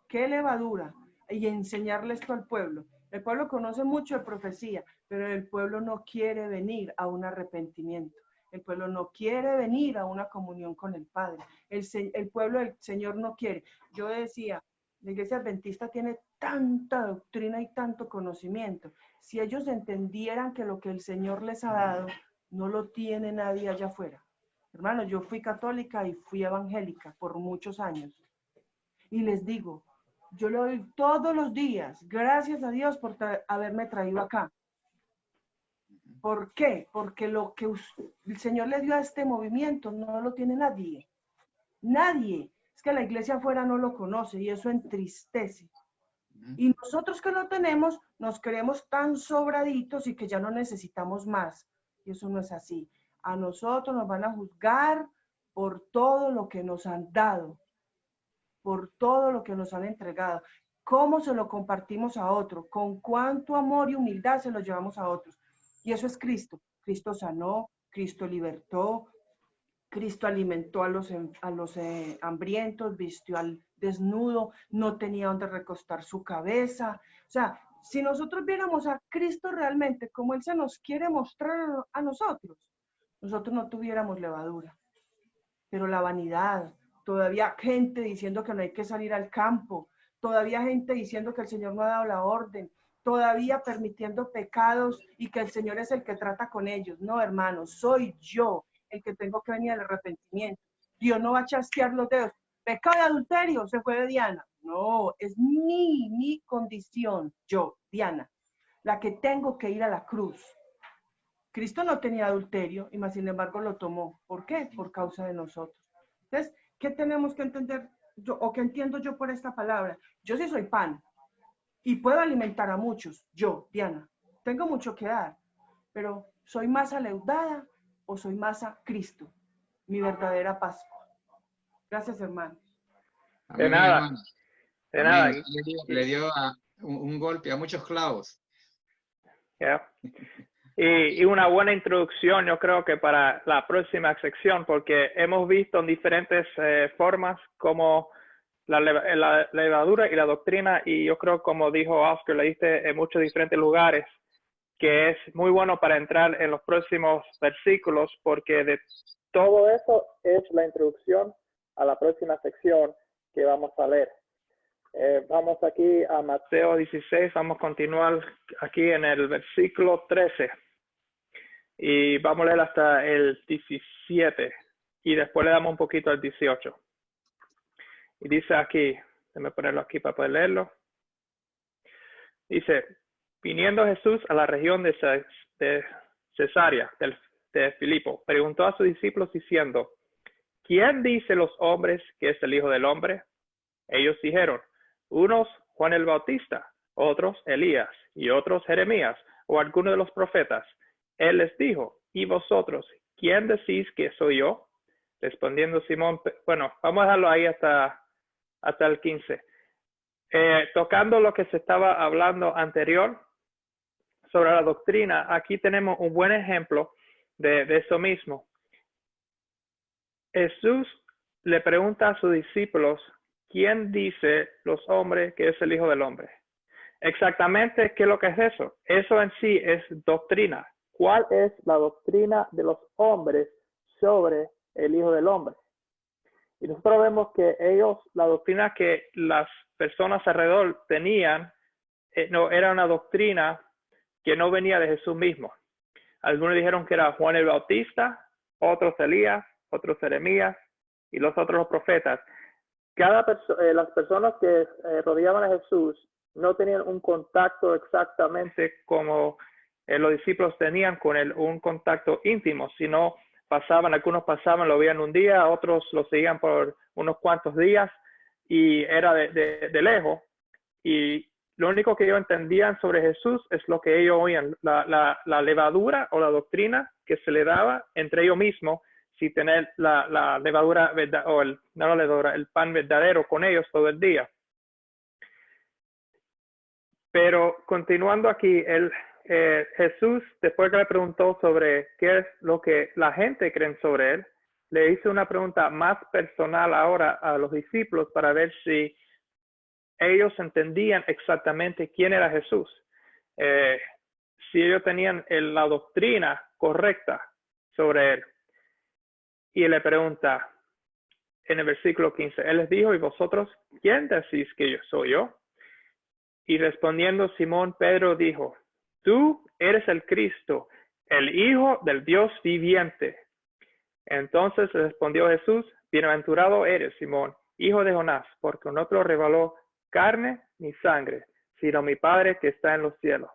S6: ¿Qué levadura? Y enseñarle esto al pueblo. El pueblo conoce mucho de profecía, pero el pueblo no quiere venir a un arrepentimiento. El pueblo no quiere venir a una comunión con el Padre. El pueblo del Señor no quiere. Yo decía, la iglesia adventista tiene tanta doctrina y tanto conocimiento. Si ellos entendieran que lo que el Señor les ha dado, no lo tiene nadie allá afuera. Hermano, yo fui católica y fui evangélica por muchos años. Y les digo, yo lo doy todos los días, gracias a Dios por haberme traído acá. ¿Por qué? Porque lo que el Señor le dio a este movimiento no lo tiene nadie. Nadie. Es que la iglesia afuera no lo conoce y eso entristece. Y nosotros que lo tenemos, nos creemos tan sobraditos y que ya no necesitamos más. Y eso no es así. A nosotros nos van a juzgar por todo lo que nos han dado, por todo lo que nos han entregado. ¿Cómo se lo compartimos a otro? ¿Con cuánto amor y humildad se lo llevamos a otros? Y eso es Cristo. Cristo sanó, Cristo libertó, Cristo alimentó a los hambrientos, vistió al desnudo, no tenía donde recostar su cabeza. O sea, si nosotros viéramos a Cristo realmente como Él se nos quiere mostrar a nosotros no tuviéramos levadura. Pero la vanidad, todavía gente diciendo que no hay que salir al campo, todavía gente diciendo que el Señor no ha dado la orden, todavía permitiendo pecados y que el Señor es el que trata con ellos. No, hermanos, soy yo el que tengo que venir al arrepentimiento. Dios no va a chasquear los dedos. Pecado de adulterio, se fue de Diana. No, es mi condición, yo, Diana, la que tengo que ir a la cruz. Cristo no tenía adulterio y más sin embargo lo tomó. ¿Por qué? Por causa de nosotros. Entonces, ¿qué tenemos que entender yo, o qué entiendo yo por esta palabra? Yo sí soy pan y puedo alimentar a muchos. Yo, Diana, tengo mucho que dar, pero ¿soy masa leudada o soy masa Cristo? Mi verdadera Pascua. Gracias, hermanos.
S1: De nada. De nada.
S3: Le dio un golpe a muchos clavos.
S1: Yeah. Y una buena introducción, yo creo que para la próxima sección, porque hemos visto en diferentes formas como la levadura y la doctrina, y yo creo, como dijo Oscar, leíste en muchos diferentes lugares, que es muy bueno para entrar en los próximos versículos, porque de todo eso es la introducción a la próxima sección que vamos a leer. Vamos aquí a Mateo 16, vamos a continuar aquí en el versículo 13. Y vamos a leer hasta el 17 y después le damos un poquito al 18. Y dice aquí, Déjame ponerlo aquí para poder leerlo. Dice, viniendo Jesús a la región de Cesarea de Filipo, preguntó a sus discípulos diciendo, ¿quién dice los hombres que es el Hijo del Hombre? Ellos dijeron, unos Juan el Bautista, otros Elías, y otros Jeremías, o alguno de los profetas. Él les dijo, ¿y vosotros, quién decís que soy yo? Respondiendo Simón, bueno, vamos a dejarlo ahí hasta el 15. Tocando lo que se estaba hablando anterior sobre la doctrina, aquí tenemos un buen ejemplo de eso mismo. Jesús le pregunta a sus discípulos, ¿quién dice los hombres que es el Hijo del Hombre? Exactamente, ¿qué es lo que es eso? Eso en sí es doctrina. ¿Cuál es la doctrina de los hombres sobre el Hijo del Hombre? Y nosotros vemos que la doctrina que las personas alrededor tenían, no era una doctrina que no venía de Jesús mismo. Algunos dijeron que era Juan el Bautista, otros Elías, otros Jeremías y los otros los profetas. Las personas que rodeaban a Jesús no tenían un contacto exactamente como los discípulos tenían con él, un contacto íntimo, sino algunos pasaban, lo veían un día, otros lo seguían por unos cuantos días y era de lejos. Y lo único que ellos entendían sobre Jesús es lo que ellos oían, la levadura o la doctrina que se le daba entre ellos mismos, si tener la levadura o el pan verdadero con ellos todo el día. Pero continuando aquí, Jesús, después que le preguntó sobre qué es lo que la gente cree sobre él, le hizo una pregunta más personal ahora a los discípulos para ver si ellos entendían exactamente quién era Jesús. Si ellos tenían la doctrina correcta sobre él. Y le pregunta en el versículo 15, él les dijo, ¿y vosotros quién decís que yo soy yo? Y respondiendo Simón Pedro dijo, tú eres el Cristo, el Hijo del Dios viviente. Entonces respondió Jesús, bienaventurado eres, Simón, hijo de Jonás, porque no te lo reveló carne ni sangre, sino mi Padre que está en los cielos.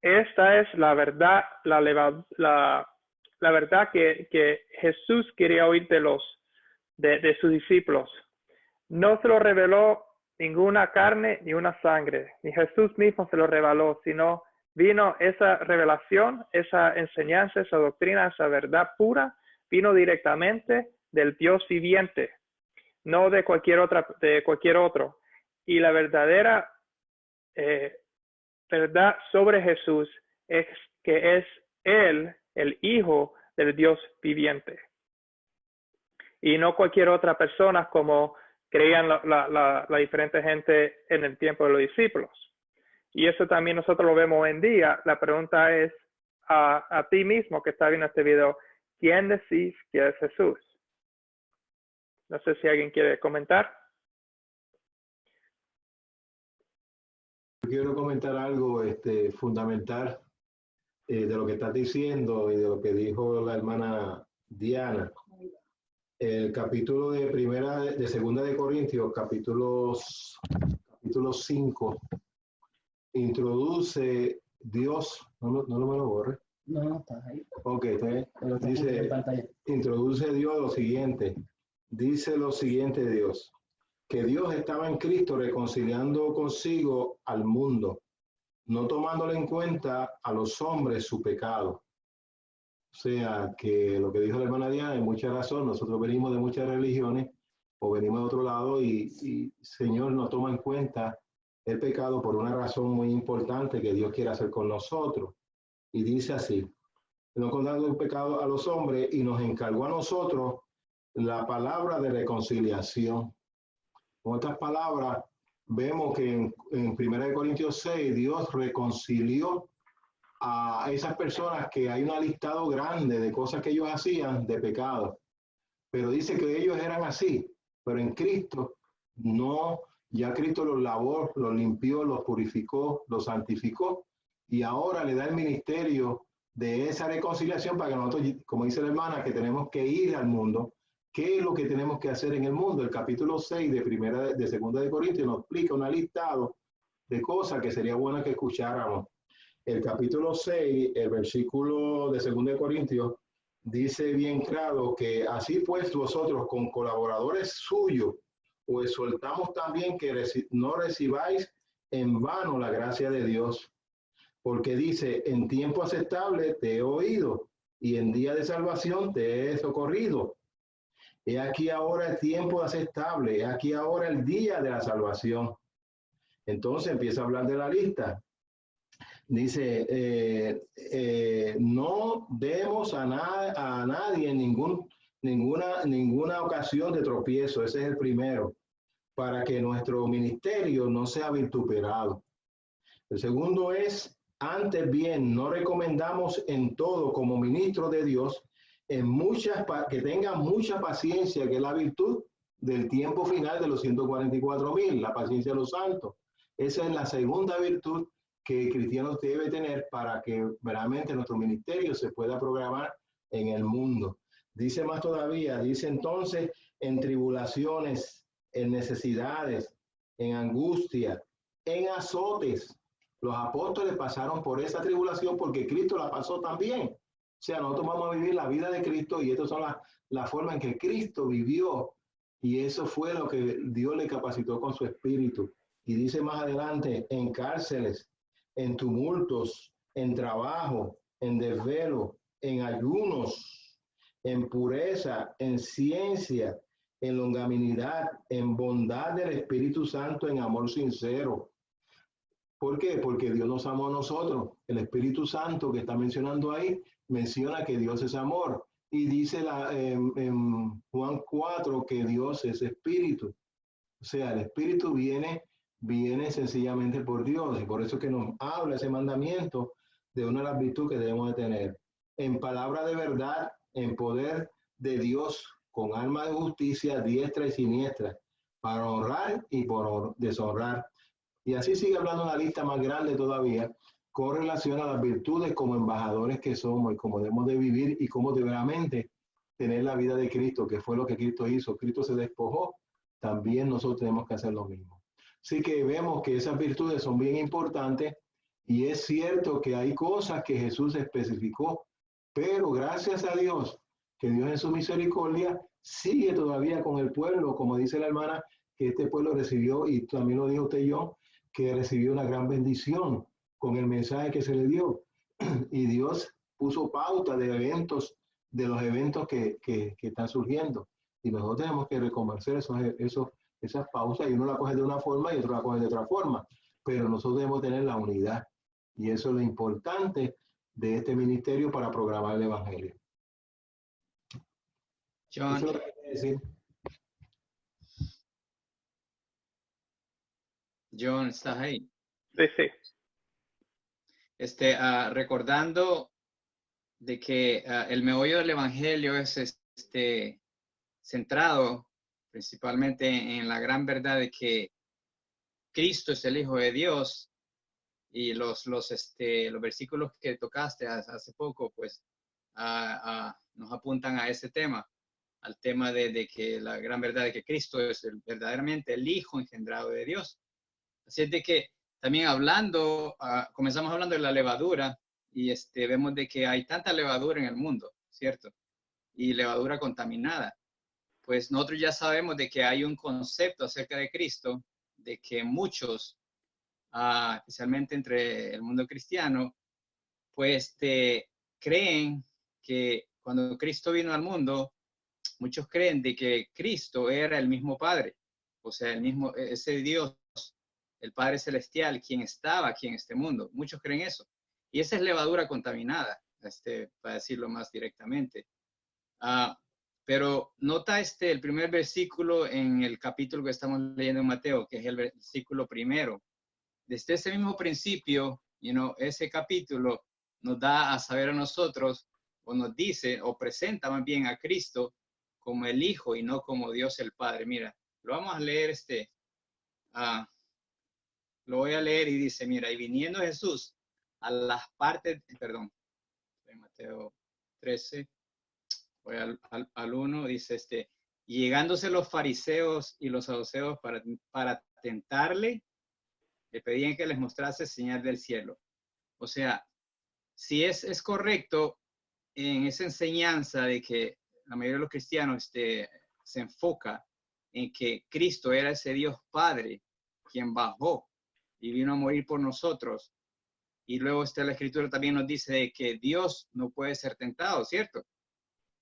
S1: Esta es la verdad, la verdad que Jesús quería oír de sus discípulos. No se lo reveló ninguna carne ni una sangre, ni Jesús mismo se lo reveló, sino vino esa revelación, esa enseñanza, esa doctrina, esa verdad pura, vino directamente del Dios viviente, no de cualquier otro. Y la verdadera verdad sobre Jesús es que es Él, el Hijo del Dios viviente. Y no cualquier otra persona como creían la diferente gente en el tiempo de los discípulos. Y eso también nosotros lo vemos hoy en día. La pregunta es a ti mismo que está viendo este video, ¿quién decís que es Jesús? No sé si alguien quiere comentar.
S4: Quiero comentar algo fundamental de lo que estás diciendo y de lo que dijo la hermana Diana. El capítulo de segunda de Corintios, capítulo 5, introduce Dios, no me lo borre.
S2: No, está ahí.
S4: Ok, está bien. Dice, introduce Dios lo siguiente. Dice lo siguiente Dios, que Dios estaba en Cristo reconciliando consigo al mundo, no tomándole en cuenta a los hombres su pecado. O sea, que lo que dijo la hermana Diana, hay mucha razón. Nosotros venimos de muchas religiones o venimos de otro lado y Señor no toma en cuenta el pecado por una razón muy importante que Dios quiere hacer con nosotros. Y dice así, no contando el pecado a los hombres y nos encargó a nosotros la palabra de reconciliación. Con otras palabras, vemos que en 1 Corintios 6, Dios reconcilió a esas personas que hay un listado grande de cosas que ellos hacían de pecado. Pero dice que ellos eran así, pero en Cristo no, ya Cristo los lavó, los limpió, los purificó, los santificó y ahora le da el ministerio de esa reconciliación para que nosotros, como dice la hermana, que tenemos que ir al mundo, ¿Qué es lo que tenemos que hacer en el mundo? El capítulo 6 de Segunda de Corintios nos explica un listado de cosas que sería bueno que escucháramos. El capítulo 6, el versículo de Segunda de Corintios, dice bien claro que así pues vosotros con colaboradores suyos os exhortamos también que no recibáis en vano la gracia de Dios, porque dice, en tiempo aceptable te he oído y en día de salvación te he socorrido. He aquí ahora el tiempo aceptable, he aquí ahora el día de la salvación. Entonces empieza a hablar de la lista. Dice, no demos a nadie ninguna ocasión de tropiezo, ese es el primero, para que nuestro ministerio no sea vituperado. El segundo es, antes bien, no recomendamos en todo como ministro de Dios, que tengan mucha paciencia, que es la virtud del tiempo final de los 144,000, la paciencia de los santos. Esa es la segunda virtud que el cristiano debe tener para que realmente nuestro ministerio se pueda programar en el mundo. Dice más todavía, dice entonces, en tribulaciones, en necesidades, en angustia, en azotes. Los apóstoles pasaron por esa tribulación porque Cristo la pasó también. O sea, nosotros vamos a vivir la vida de Cristo y estas son la forma en que Cristo vivió. Y eso fue lo que Dios le capacitó con su espíritu. Y dice más adelante, en cárceles, en tumultos, en trabajo, en desvelo, en ayunos, en pureza, en ciencia, en longanimidad, en bondad del Espíritu Santo, en amor sincero. ¿Por qué? Porque Dios nos amó a nosotros. El Espíritu Santo que está mencionando ahí menciona que Dios es amor. Y dice en Juan 4 que Dios es espíritu. O sea, el espíritu viene sencillamente por Dios. Y por eso que nos habla ese mandamiento de una de las virtudes que debemos de tener. En palabra de verdad, en poder de Dios, con alma de justicia, diestra y siniestra, para honrar y por deshonrar. Y así sigue hablando una lista más grande todavía con relación a las virtudes como embajadores que somos y cómo debemos de vivir y cómo realmente tener la vida de Cristo, que fue lo que Cristo hizo. Cristo se despojó, también nosotros tenemos que hacer lo mismo. Así que vemos que esas virtudes son bien importantes y es cierto que hay cosas que Jesús especificó, pero gracias a Dios, que Dios en su misericordia sigue todavía con el pueblo, como dice la hermana, que este pueblo recibió, y también lo dijo usted y yo, que recibió una gran bendición con el mensaje que se le dio. Y Dios puso pauta de los eventos que están surgiendo. Y nosotros tenemos que reconocer esas pausas, y uno la coge de una forma y otro la coge de otra forma. Pero nosotros debemos tener la unidad. Y eso es lo importante de este ministerio para programar el Evangelio.
S3: John.
S4: Eso es lo que quería decir.
S3: John, ¿estás ahí?
S1: Sí, sí.
S3: Recordando de que el meollo del evangelio es centrado principalmente en la gran verdad de que Cristo es el Hijo de Dios, y los versículos que tocaste hace poco, pues nos apuntan a ese tema, al tema de que la gran verdad de que Cristo es verdaderamente el Hijo engendrado de Dios. Así es de que también comenzamos hablando de la levadura, y vemos de que hay tanta levadura en el mundo, ¿cierto? Y levadura contaminada. Pues nosotros ya sabemos de que hay un concepto acerca de Cristo, de que muchos, especialmente entre el mundo cristiano, pues creen que cuando Cristo vino al mundo, muchos creen de que Cristo era el mismo Padre, o sea, ese Dios, el Padre Celestial, quien estaba aquí en este mundo. Muchos creen eso. Y esa es levadura contaminada, para decirlo más directamente. Pero nota el primer versículo en el capítulo que estamos leyendo en Mateo, que es el versículo primero. Desde ese mismo principio, ese capítulo nos da a saber a nosotros, o nos dice, o presenta más bien a Cristo como el Hijo y no como Dios el Padre. Mira, lo vamos a leer, lo voy a leer, y dice, mira, y viniendo Jesús a las partes, perdón, en Mateo 13, voy al 1, dice, Y llegándose los fariseos y los saduceos para tentarle, le pedían que les mostrase señal del cielo. O sea, si es correcto en esa enseñanza de que la mayoría de los cristianos se enfoca en que Cristo era ese Dios Padre, quien bajó y vino a morir por nosotros. Y luego la Escritura también nos dice de que Dios no puede ser tentado, ¿cierto?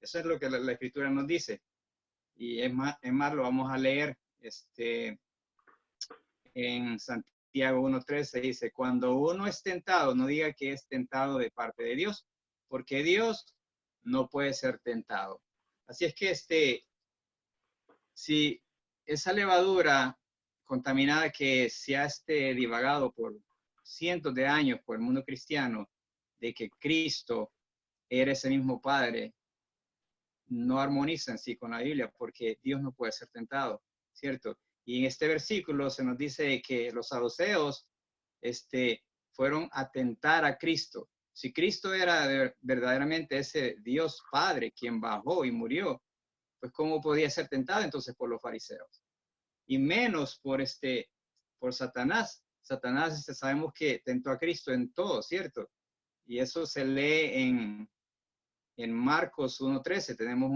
S3: Eso es lo que la Escritura nos dice. Y es más, lo vamos a leer en Santiago 1:13, dice, cuando uno es tentado, no diga que es tentado de parte de Dios, porque Dios no puede ser tentado. Así es que si esa levadura contaminada que se ha divagado por cientos de años por el mundo cristiano, de que Cristo era ese mismo Padre, no armoniza en sí con la Biblia, porque Dios no puede ser tentado, ¿cierto? Y en este versículo se nos dice que los saduceos fueron a tentar a Cristo. Si Cristo era verdaderamente ese Dios Padre quien bajó y murió, pues ¿cómo podía ser tentado entonces por los fariseos? Y menos por Satanás. Satanás sabemos que tentó a Cristo en todo, ¿cierto? Y eso se lee en Marcos 1:13. Tenemos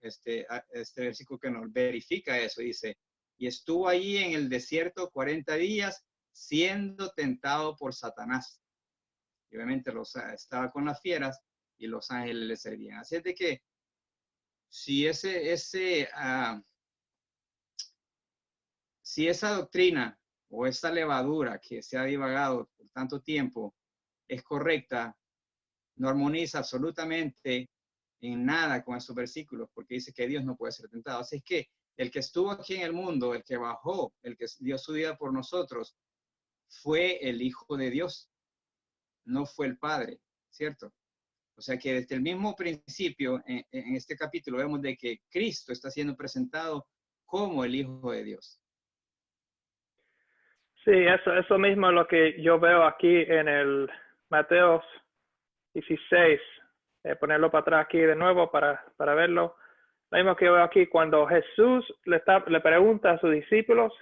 S3: este versículo que nos verifica eso. Dice, y estuvo allí en el desierto 40 días siendo tentado por Satanás. Y obviamente estaba con las fieras y los ángeles le servían. Así es de que si esa doctrina o esa levadura que se ha divagado por tanto tiempo es correcta, no armoniza absolutamente en nada con esos versículos, porque dice que Dios no puede ser tentado. Así es que el que estuvo aquí en el mundo, el que bajó, el que dio su vida por nosotros, fue el Hijo de Dios, no fue el Padre, ¿cierto? O sea que desde el mismo principio, en este capítulo, vemos de que Cristo está siendo presentado como el Hijo de Dios.
S1: Sí, eso mismo es lo que yo veo aquí en el Mateo 16. Ponerlo para atrás aquí de nuevo para verlo. Lo mismo que veo aquí, cuando Jesús le pregunta a sus discípulos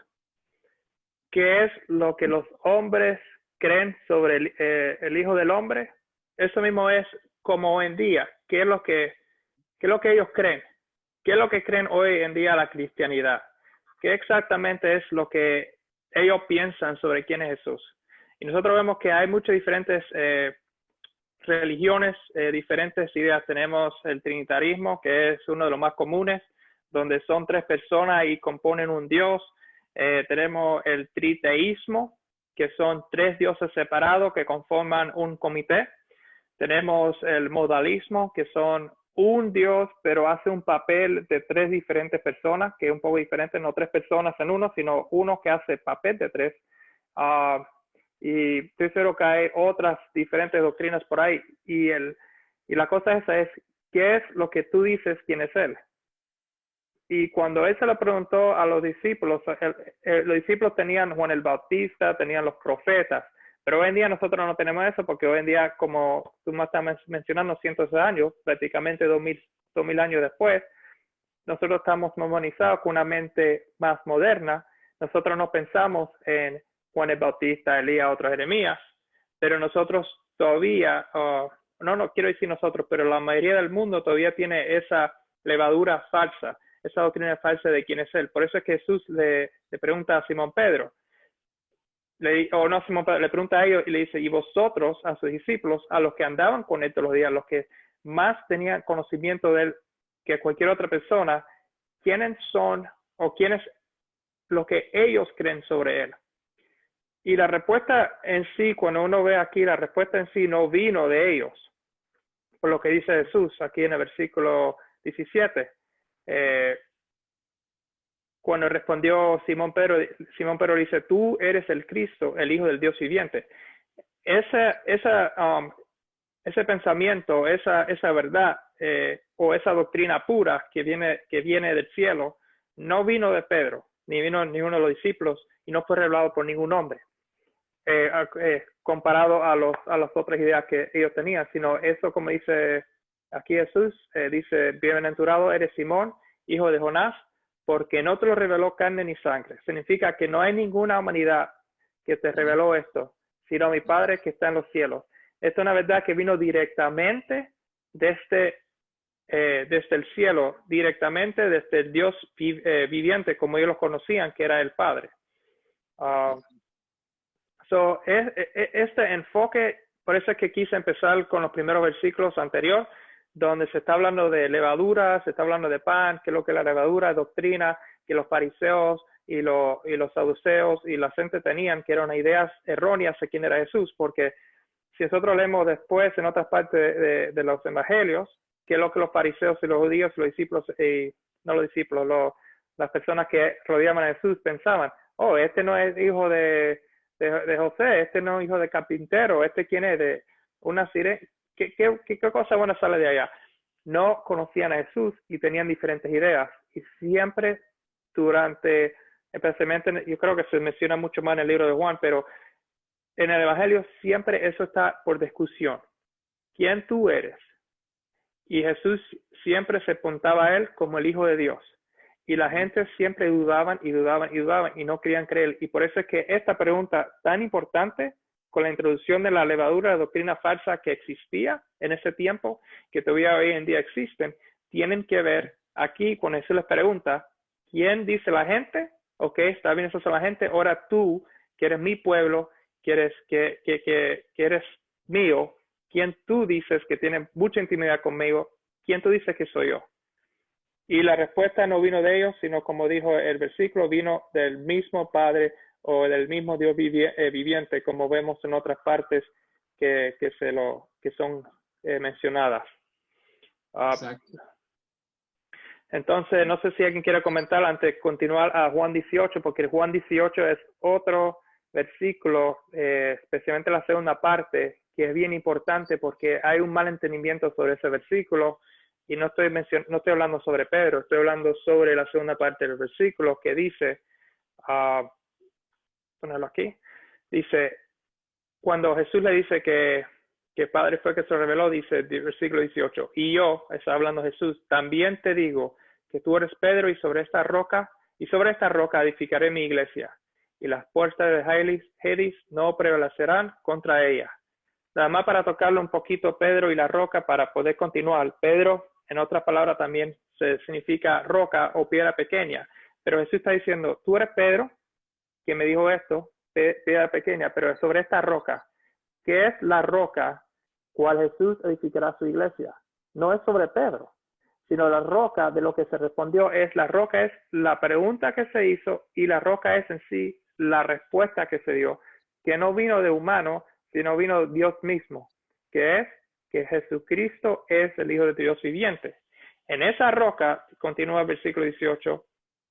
S1: qué es lo que los hombres creen sobre el Hijo del Hombre. Eso mismo es como hoy en día. ¿Qué es lo que ellos creen? ¿Qué es lo que creen hoy en día la cristianidad? ¿Qué exactamente es lo que ellos piensan sobre quién es Jesús? Y nosotros vemos que hay muchas diferentes religiones, diferentes ideas. Tenemos el trinitarismo, que es uno de los más comunes, donde son 3 personas y componen un Dios. Tenemos el triteísmo, que son 3 dioses separados que conforman un comité. Tenemos el modalismo, que son un Dios, pero hace un papel de 3 diferentes personas, que es un poco diferente, no 3 personas en uno, sino uno que hace papel de 3. Y estoy seguro que hay otras diferentes doctrinas por ahí. Y la cosa esa es, ¿qué es lo que tú dices quién es Él? Y cuando Él se lo preguntó a los discípulos, los discípulos tenían Juan el Bautista, tenían los profetas, pero hoy en día nosotros no tenemos eso, porque hoy en día, como tú me estás mencionando, cientos de años, prácticamente 2000 años después, nosotros estamos memorizados con una mente más moderna. Nosotros no pensamos en Juan el Bautista, Elías, otros Jeremías, pero nosotros todavía, no quiero decir nosotros, pero la mayoría del mundo todavía tiene esa levadura falsa, esa doctrina falsa de quién es Él. Por eso es que Jesús le pregunta a Simón Pedro, Simón Pedro, le pregunta a ellos y le dice, y vosotros, a sus discípulos, a los que andaban con Él todos los días, los que más tenían conocimiento de Él que cualquier otra persona, ¿quiénes son o quiénes lo que ellos creen sobre Él? Y la respuesta en sí, cuando uno ve aquí, la respuesta en sí no vino de ellos, por lo que dice Jesús aquí en el versículo 17. Cuando respondió Simón Pedro dice, tú eres el Cristo, el Hijo del Dios viviente. Ese pensamiento, esa verdad o esa doctrina pura que viene del cielo, no vino de Pedro, ni vino ni uno de los discípulos, y no fue revelado por ningún hombre, comparado a las otras ideas que ellos tenían, sino eso, como dice aquí Jesús, dice, bienaventurado eres Simón, hijo de Jonás, porque no te lo reveló carne ni sangre. Significa que no hay ninguna humanidad que te reveló esto, sino mi Padre que está en los cielos. Esta es una verdad que vino directamente desde el cielo, directamente desde el Dios viviente, como ellos lo conocían, que era el Padre. Este enfoque, por eso es que quise empezar con los primeros versículos anteriores, donde se está hablando de levadura, se está hablando de pan, que es lo que es la levadura, doctrina, que los fariseos y los saduceos y la gente tenían, que eran ideas erróneas de quién era Jesús, porque si nosotros leemos después en otras partes de los evangelios, que es lo que los fariseos y los judíos, los discípulos, no los discípulos, las personas que rodeaban a Jesús pensaban, oh, este no es hijo de José, este no es hijo de carpintero, este quién es, de una sirena. ¿Qué cosa buena sale de allá? No conocían a Jesús y tenían diferentes ideas. Y siempre especialmente, yo creo que se menciona mucho más en el libro de Juan, pero en el Evangelio siempre eso está por discusión. ¿Quién tú eres? Y Jesús siempre se apuntaba a él como el Hijo de Dios. Y la gente siempre dudaban y no querían creer. Y por eso es que esta pregunta tan importante, con la introducción de la levadura, la doctrina falsa que existía en ese tiempo, que todavía hoy en día existen, tienen que ver aquí cuando Jesús les pregunta, ¿quién dice la gente? Ok, está bien, eso es la gente. Ahora tú, que eres mi pueblo, que eres mío, ¿quién tú dices que tiene mucha intimidad conmigo? ¿Quién tú dices que soy yo? Y la respuesta no vino de ellos, sino como dijo el versículo, vino del mismo Padre o del mismo Dios viviente, como vemos en otras partes que son mencionadas. Entonces, no sé si alguien quiere comentar antes de continuar a Juan 18, porque Juan 18 es otro versículo, especialmente la segunda parte, que es bien importante porque hay un mal entendimiento sobre ese versículo. Y no estoy hablando sobre Pedro, estoy hablando sobre la segunda parte del versículo que dice, ponerlo aquí, dice, cuando Jesús le dice que Padre fue que se reveló, dice el versículo 18, y yo, está hablando Jesús, también te digo que tú eres Pedro y sobre esta roca edificaré mi iglesia, y las puertas de Hades no prevalecerán contra ella. Nada más para tocarlo un poquito, Pedro y la roca, para poder continuar. Pedro, en otra palabra, también significa roca o piedra pequeña. Pero Jesús está diciendo, tú eres Pedro, que me dijo esto, piedra pequeña, pero sobre esta roca. ¿Qué es la roca cual Jesús edificará su iglesia? No es sobre Pedro, sino la roca de lo que se respondió es, la roca es la pregunta que se hizo y la roca es en sí la respuesta que se dio, que no vino de humano, sino vino Dios mismo, que es que Jesucristo es el Hijo de Dios viviente. En esa roca, continúa el versículo 18,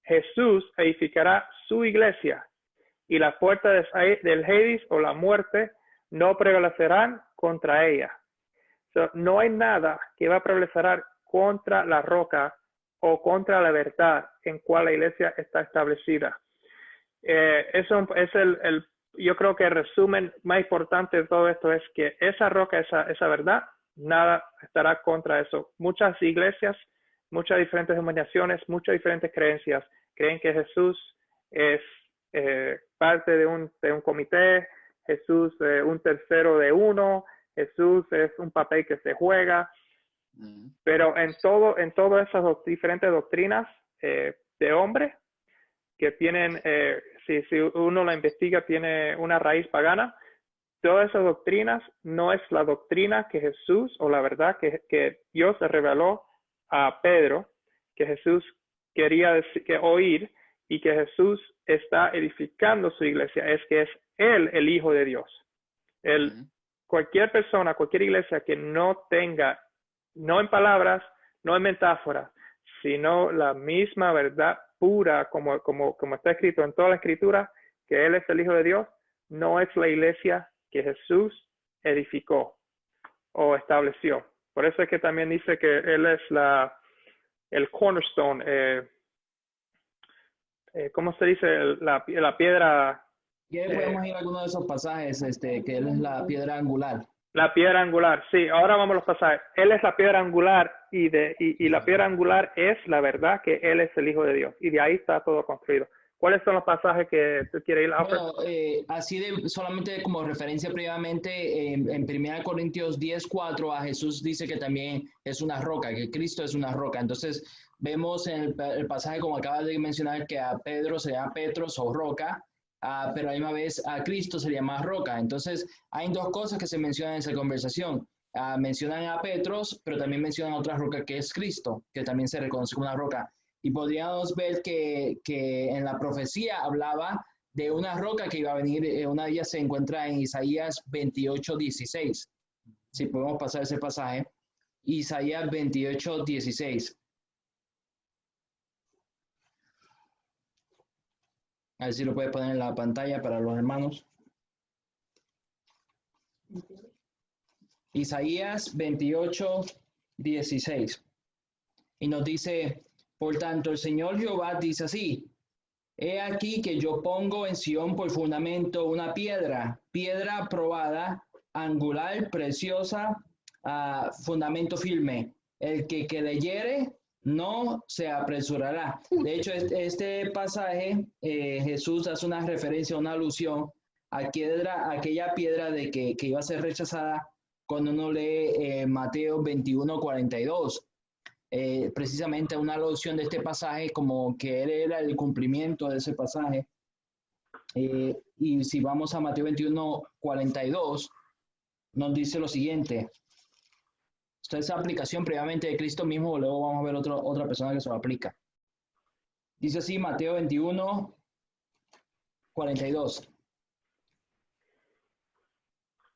S1: Jesús edificará su iglesia y las puertas del Hades o la muerte no prevalecerán contra ella. No hay nada que va a prevalecer contra la roca o contra la verdad en cual la iglesia está establecida. Eso es yo creo que el resumen más importante de todo esto es que esa roca, esa verdad, nada estará contra eso. Muchas iglesias, muchas diferentes denominaciones, muchas diferentes creencias creen que Jesús es parte de un comité, Jesús un tercero de uno, Jesús es un papel que se juega. Pero en todas esas diferentes doctrinas de hombre que tienen, si uno la investiga, tiene una raíz pagana, todas esas doctrinas no es la doctrina que Jesús o la verdad que Dios le reveló a Pedro, que Jesús quería oír y que Jesús está edificando su iglesia, es que es Él el Hijo de Dios. Cualquier persona, cualquier iglesia que no tenga, no en palabras, no en metáforas, sino la misma verdad pura como está escrito en toda la escritura, que Él es el Hijo de Dios, no es la iglesia que Jesús edificó o estableció. Por eso es que también dice que Él es el cornerstone, ¿cómo se dice? La piedra.
S2: Ya podemos ir a alguno de esos pasajes, que Él es la piedra angular.
S1: La piedra angular, sí, ahora vamos a los pasajes. Él es la piedra angular y la piedra angular es la verdad que Él es el Hijo de Dios. Y de ahí está todo construido. ¿Cuáles son los pasajes que tú quieres ir a
S2: Bueno, así solamente como referencia previamente, en 1 Corintios 10:4 a Jesús dice que también es una roca, que Cristo es una roca. Entonces vemos en el pasaje, como acabas de mencionar, que a Pedro se llama Petros o roca, pero a la misma vez a Cristo se le llama roca. Entonces hay dos cosas que se mencionan en esa conversación. Mencionan a Petros, pero también mencionan otra roca que es Cristo, que también se reconoce como una roca. Y podríamos ver que en la profecía hablaba de una roca que iba a venir. Una de ellas se encuentra en Isaías 28:16. Si podemos pasar ese pasaje. Isaías 28:16. A ver si lo puedes poner en la pantalla para los hermanos. Isaías 28:16. Y nos dice: por tanto, el Señor Jehová dice así: he aquí que yo pongo en Sión por fundamento una piedra probada, angular, preciosa, fundamento firme. El que leyere no se apresurará. De hecho, este pasaje, Jesús hace una referencia, una alusión a aquella piedra de que iba a ser rechazada cuando uno lee Mateo 21:42. Precisamente una alusión de este pasaje, como que él era el cumplimiento de ese pasaje. Y si vamos a Mateo 21:42, nos dice lo siguiente. Esta es aplicación previamente de Cristo mismo, luego vamos a ver otra persona que se lo aplica. Dice así Mateo 21:42.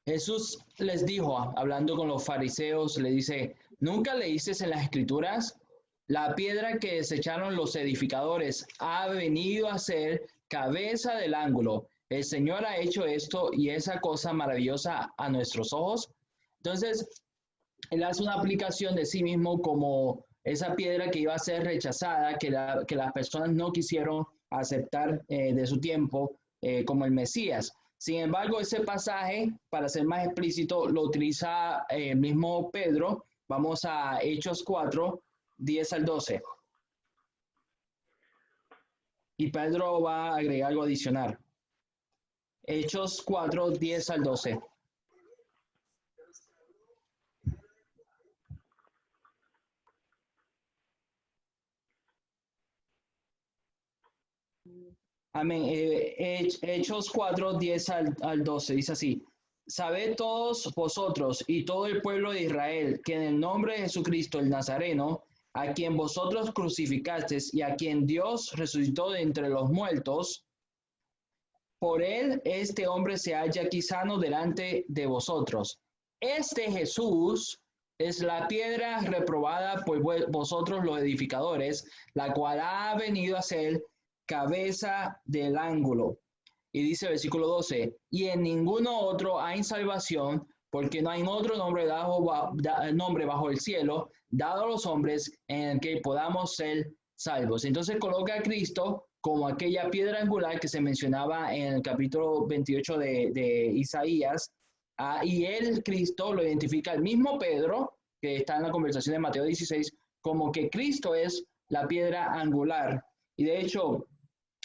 S2: Jesús les dijo, hablando con los fariseos, le dice: ¿nunca leísteis en las Escrituras? La piedra que desecharon los edificadores ha venido a ser cabeza del ángulo. El Señor ha hecho esto y esa cosa maravillosa a nuestros ojos. Entonces, él hace una aplicación de sí mismo como esa piedra que iba a ser rechazada, que las personas no quisieron aceptar de su tiempo como el Mesías. Sin embargo, ese pasaje, para ser más explícito, lo utiliza el mismo Pedro. Vamos a Hechos 4:10-12. Y Pedro va a agregar algo adicional. Hechos 4:10-12. Amén. Hechos 4:10-12 dice así: sabed todos vosotros y todo el pueblo de Israel que en el nombre de Jesucristo el Nazareno, a quien vosotros crucificasteis y a quien Dios resucitó de entre los muertos, por él este hombre se halla aquí sano delante de vosotros. Este Jesús es la piedra reprobada por vosotros los edificadores, la cual ha venido a ser cabeza del ángulo. Y dice el versículo 12: y en ninguno otro hay salvación, porque no hay otro nombre bajo el cielo dado a los hombres en el que podamos ser salvos. Entonces coloca a Cristo como aquella piedra angular que se mencionaba en el capítulo 28 de Isaías, y él, Cristo, lo identifica el mismo Pedro, que está en la conversación de Mateo 16, como que Cristo es la piedra angular. Y de hecho,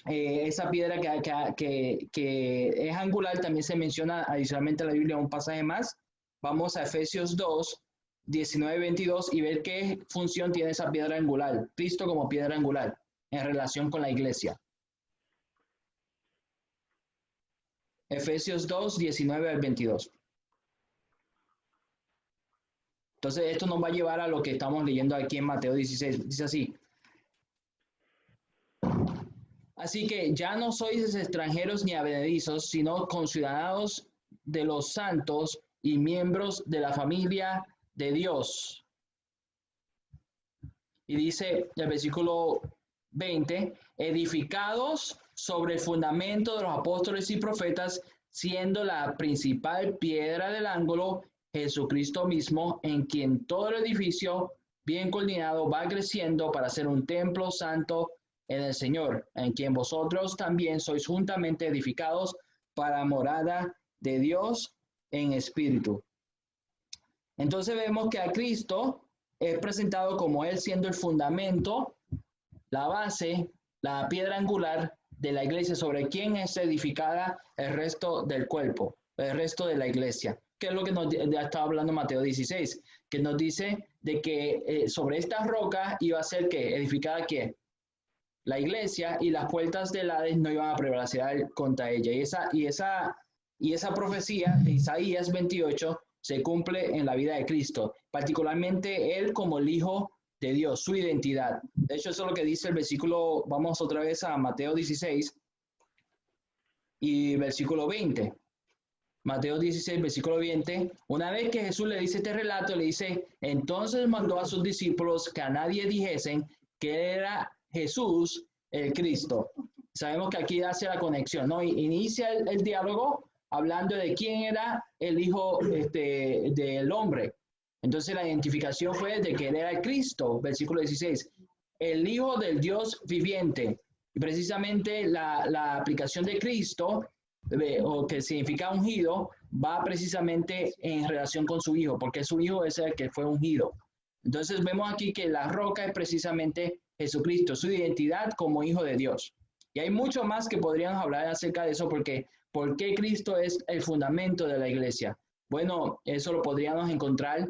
S2: esa piedra que es angular también se menciona adicionalmente en la Biblia, un pasaje más. Vamos a Efesios 2:19-22 y ver qué función tiene esa piedra angular, Cristo como piedra angular en relación con la iglesia. Efesios 2:19-22. Entonces esto nos va a llevar a lo que estamos leyendo aquí en Mateo 16. Dice así: así que ya no sois extranjeros ni advenedizos, sino conciudadanos de los santos y miembros de la familia de Dios. Y dice el versículo 20: edificados sobre el fundamento de los apóstoles y profetas, siendo la principal piedra del ángulo Jesucristo mismo, en quien todo el edificio bien coordinado va creciendo para ser un templo santo en el Señor, en quien vosotros también sois juntamente edificados para morada de Dios en espíritu. Entonces vemos que a Cristo es presentado como Él siendo el fundamento, la base, la piedra angular de la iglesia, sobre quien es edificada el resto del cuerpo, el resto de la iglesia. Que es lo que nos ya estaba hablando Mateo 16, que nos dice de que sobre esta roca iba a ser que edificada ¿qué? La iglesia, y las puertas del Hades no iban a prevalecer contra ella. Y esa profecía de Isaías 28 se cumple en la vida de Cristo, particularmente Él como el Hijo de Dios, su identidad. De hecho, eso es lo que dice el versículo, vamos otra vez a Mateo 16 y versículo 20. Mateo 16, versículo 20, una vez que Jesús le dice este relato, le dice, entonces mandó a sus discípulos que a nadie dijesen que era Jesús el Cristo. Sabemos que aquí hace la conexión, ¿no? Inicia el diálogo hablando de quién era el Hijo del hombre. Entonces la identificación fue de que él era el Cristo, versículo 16, el Hijo del Dios viviente. Y precisamente la aplicación de Cristo, o que significa ungido, va precisamente en relación con su Hijo, porque su Hijo es el que fue ungido. Entonces vemos aquí que la roca es precisamente Jesucristo, su identidad como Hijo de Dios. Y hay mucho más que podríamos hablar acerca de eso, porque ¿por qué Cristo es el fundamento de la iglesia? Bueno, eso lo podríamos encontrar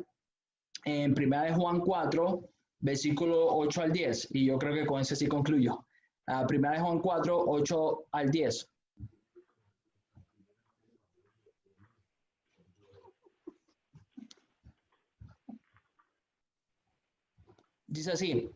S2: en 1 Juan 4, versículo 8 al 10, y yo creo que con eso sí concluyo. 1 Juan 4, 8 al 10. Dice así,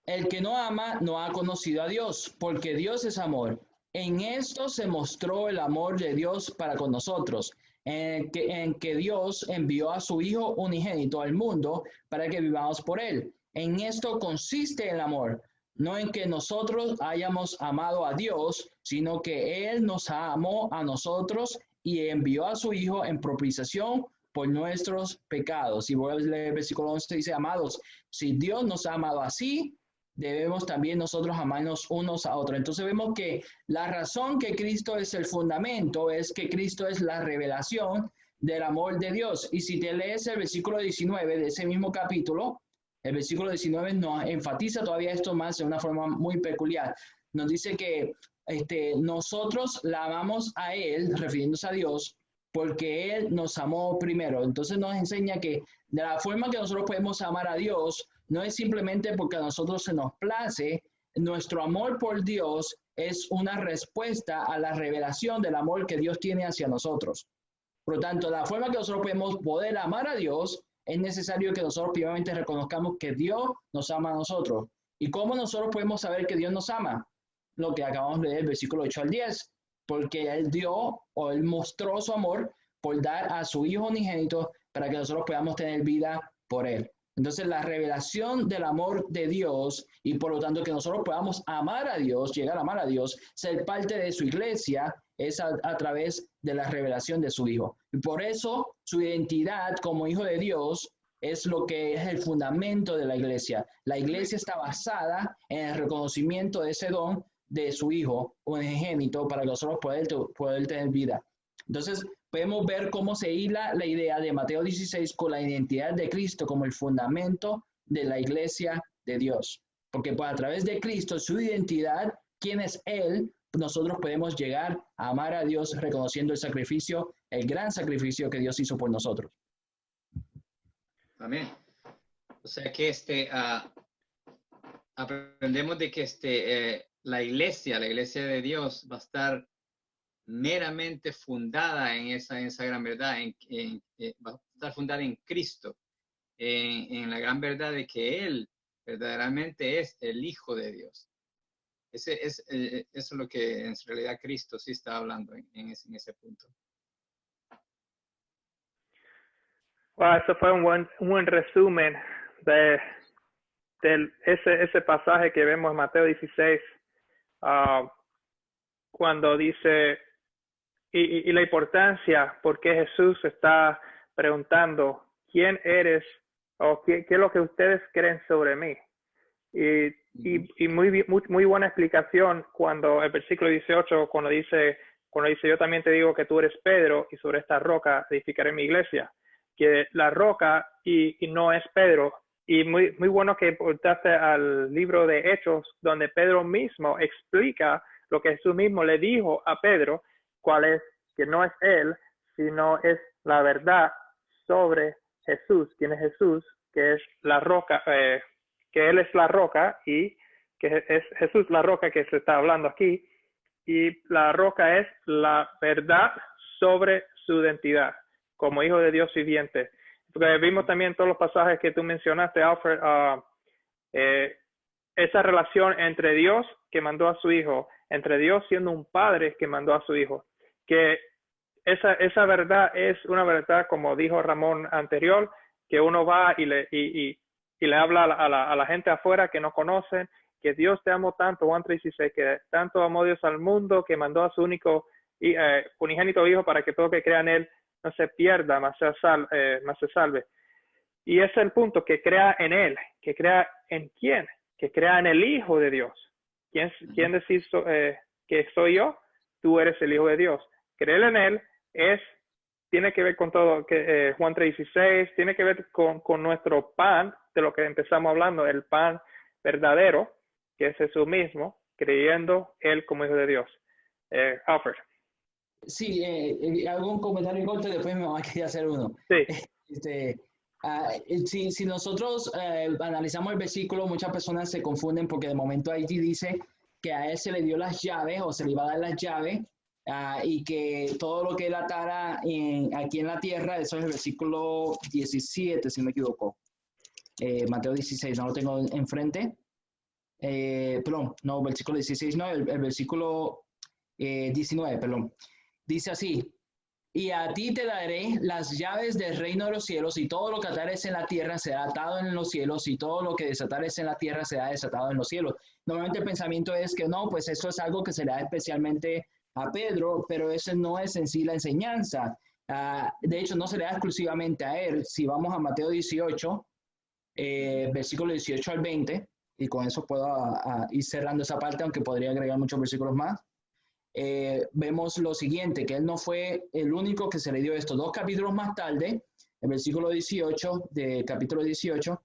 S2: el que no ama no ha conocido a Dios, porque Dios es amor. En esto se mostró el amor de Dios para con nosotros, en que Dios envió a su Hijo unigénito al mundo para que vivamos por él. En esto consiste el amor, no en que nosotros hayamos amado a Dios, sino que Él nos amó a nosotros y envió a su Hijo en propiciación por nuestros pecados. Y voy a leer el versículo 11, dice, amados, si Dios nos ha amado así, debemos también nosotros amarnos unos a otros. Entonces vemos que la razón que Cristo es el fundamento es que Cristo es la revelación del amor de Dios. Y si te lees el versículo 19 de ese mismo capítulo, el versículo 19 nos enfatiza todavía esto más de una forma muy peculiar. Nos dice que nosotros la amamos a Él, refiriéndose a Dios, porque Él nos amó primero. Entonces nos enseña que de la forma que nosotros podemos amar a Dios no es simplemente porque a nosotros se nos place. Nuestro amor por Dios es una respuesta a la revelación del amor que Dios tiene hacia nosotros. Por lo tanto, la forma que nosotros podemos poder amar a Dios es necesario que nosotros primeramente reconozcamos que Dios nos ama a nosotros. ¿Y cómo nosotros podemos saber que Dios nos ama? Lo que acabamos de leer, el versículo 8 al 10. Porque Él dio o Él mostró su amor por dar a su Hijo unigénito para que nosotros podamos tener vida por Él. Entonces la revelación del amor de Dios y por lo tanto que nosotros podamos amar a Dios, llegar a amar a Dios, ser parte de su iglesia, es a través de la revelación de su Hijo. Y por eso su identidad como Hijo de Dios es lo que es el fundamento de la iglesia. La iglesia está basada en el reconocimiento de ese don de su Hijo unigénito para que nosotros poder tener vida. Entonces, podemos ver cómo se hila la idea de Mateo 16 con la identidad de Cristo como el fundamento de la iglesia de Dios. Porque pues, a través de Cristo, su identidad, quién es Él, nosotros podemos llegar a amar a Dios reconociendo el sacrificio, el gran sacrificio que Dios hizo por nosotros.
S3: Amén. O sea que aprendemos de que la iglesia de Dios va a estar meramente fundada en esa gran verdad, va a estar fundada en Cristo, en la gran verdad de que Él verdaderamente es el Hijo de Dios. Eso es lo que en realidad Cristo sí está hablando en ese punto.
S1: Wow, eso fue un buen resumen de ese pasaje que vemos en Mateo 16, cuando dice, y la importancia, porque Jesús está preguntando, ¿quién eres? O ¿qué es lo que ustedes creen sobre mí? Y muy buena explicación cuando el versículo 18, cuando dice, yo también te digo que tú eres Pedro, y sobre esta roca edificaré mi iglesia. que la roca y no es Pedro. Y muy bueno que portaste al libro de Hechos, donde Pedro mismo explica lo que Jesús mismo le dijo a Pedro, cuál es, que no es él, sino es la verdad sobre Jesús, quién es Jesús, que es la roca, que él es la roca y que es Jesús la roca que se está hablando aquí, y la roca es la verdad sobre su identidad como hijo de Dios viviente. Porque vimos también todos los pasajes que tú mencionaste, Alfred, esa relación entre Dios que mandó a su hijo, entre Dios siendo un padre que mandó a su hijo, que esa verdad es una verdad, como dijo Ramón anterior, que uno va y le habla a la gente afuera que no conocen, que Dios te amó tanto, Juan 3:16, que tanto amó Dios al mundo que mandó a su único unigénito hijo para que todo el que crea en él no se pierda, más se salve. Y ese es el punto, que crea en él, que crea en quién, que crea en el Hijo de Dios. ¿Quién decís que soy yo? Tú eres el Hijo de Dios. Creer en él tiene que ver con todo, Juan 3:16, tiene que ver con nuestro pan, de lo que empezamos hablando, el pan verdadero, que es Jesús mismo, creyendo él como Hijo de Dios. Alfred.
S2: Sí, algún comentario corto, después me va a querer hacer uno.
S1: Sí.
S2: Si nosotros analizamos el versículo, muchas personas se confunden porque de momento allí dice que a él se le dio las llaves o se le iba a dar las llaves y que todo lo que él atara aquí en la tierra, eso es el versículo 17, si no me equivoco. Mateo 16, no lo tengo enfrente. Perdón, no, versículo 16, no, el versículo 19, perdón. Dice así: y a ti te daré las llaves del reino de los cielos, y todo lo que atares en la tierra será atado en los cielos, y todo lo que desatares en la tierra será desatado en los cielos. Normalmente el pensamiento es que no, pues eso es algo que se le da especialmente a Pedro, pero eso no es en sí la enseñanza. De hecho, no se le da exclusivamente a él. Si vamos a Mateo 18, versículo 18 al 20, y con eso puedo ir cerrando esa parte, aunque podría agregar muchos versículos más. Vemos lo siguiente, que él no fue el único que se le dio esto. 2 capítulos más tarde, el versículo 18 de capítulo 18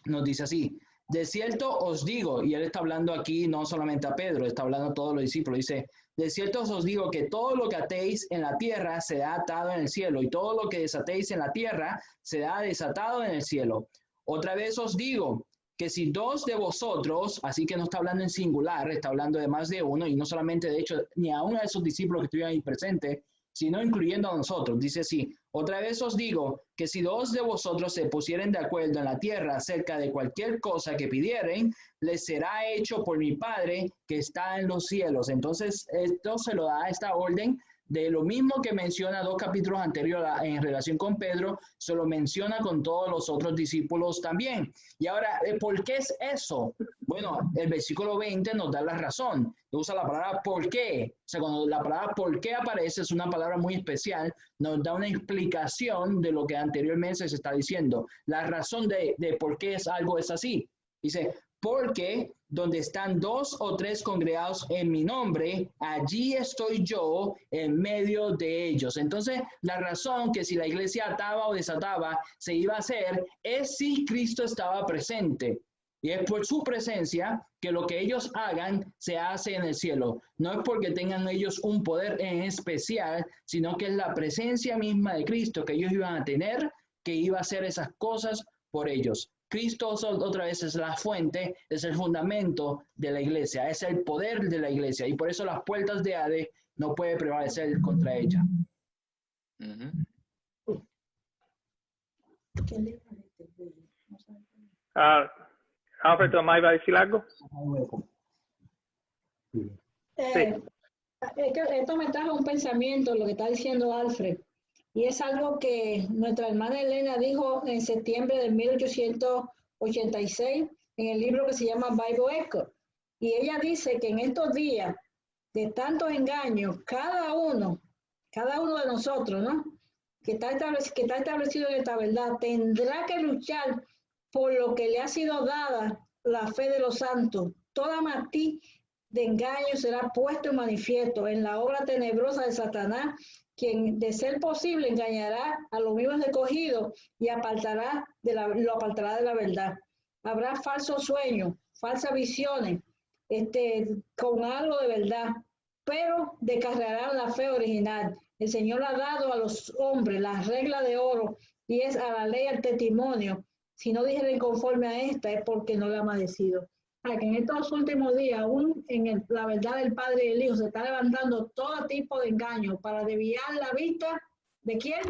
S2: nos dice así: de cierto os digo, y él está hablando aquí no solamente a Pedro, está hablando a todos los discípulos, dice: de cierto os digo que todo lo que atéis en la tierra será atado en el cielo, y todo lo que desatéis en la tierra será desatado en el cielo. Otra vez os digo que si 2 de vosotros, así que no está hablando en singular, está hablando de más de uno, y no solamente de hecho ni a uno de esos discípulos que estuvieron ahí presentes, sino incluyendo a nosotros. Dice así: otra vez os digo que si 2 de vosotros se pusieren de acuerdo en la tierra acerca de cualquier cosa que pidieren, les será hecho por mi Padre que está en los cielos. Entonces esto se lo da esta orden de lo mismo que menciona 2 capítulos anteriores en relación con Pedro, se lo menciona con todos los otros discípulos también. Y ahora, ¿por qué es eso? Bueno, el versículo 20 nos da la razón. Usa la palabra ¿por qué? O sea, cuando la palabra ¿por qué aparece, es una palabra muy especial, nos da una explicación de lo que anteriormente se está diciendo. La razón de por qué algo es así. Dice: porque donde están 2 o 3 congregados en mi nombre, allí estoy yo en medio de ellos. Entonces, la razón que si la iglesia ataba o desataba se iba a hacer es si Cristo estaba presente. Y es por su presencia que lo que ellos hagan se hace en el cielo. No es porque tengan ellos un poder en especial, sino que es la presencia misma de Cristo que ellos iban a tener, que iba a hacer esas cosas por ellos. Cristo otra vez es la fuente, es el fundamento de la iglesia, es el poder de la iglesia, y por eso las puertas de Hades no pueden prevalecer contra ella.
S1: Alfred, ¿Tomás iba a decir algo?
S5: Sí. Esto me trajo un pensamiento, lo que está diciendo Alfred. Y es algo que nuestra hermana Elena dijo en septiembre de 1886 en el libro que se llama Bible Echo. Y ella dice que en estos días de tantos engaños, cada uno de nosotros, ¿no? que está establecido en esta verdad, tendrá que luchar por lo que le ha sido dada la fe de los santos. Toda matiz de engaño será puesto en manifiesto en la obra tenebrosa de Satanás quien de ser posible engañará a los mismos escogidos y lo apartará de la verdad. Habrá falsos sueños, falsas visiones, con algo de verdad, pero descarriarán la fe original. El Señor ha dado a los hombres la regla de oro y es a la ley el testimonio. Si no dijeren conforme a esta es porque no la ha padecido. Que en estos últimos días, aún en la verdad del Padre y del Hijo, se está levantando todo tipo de engaños para desviar la vista ¿de quién?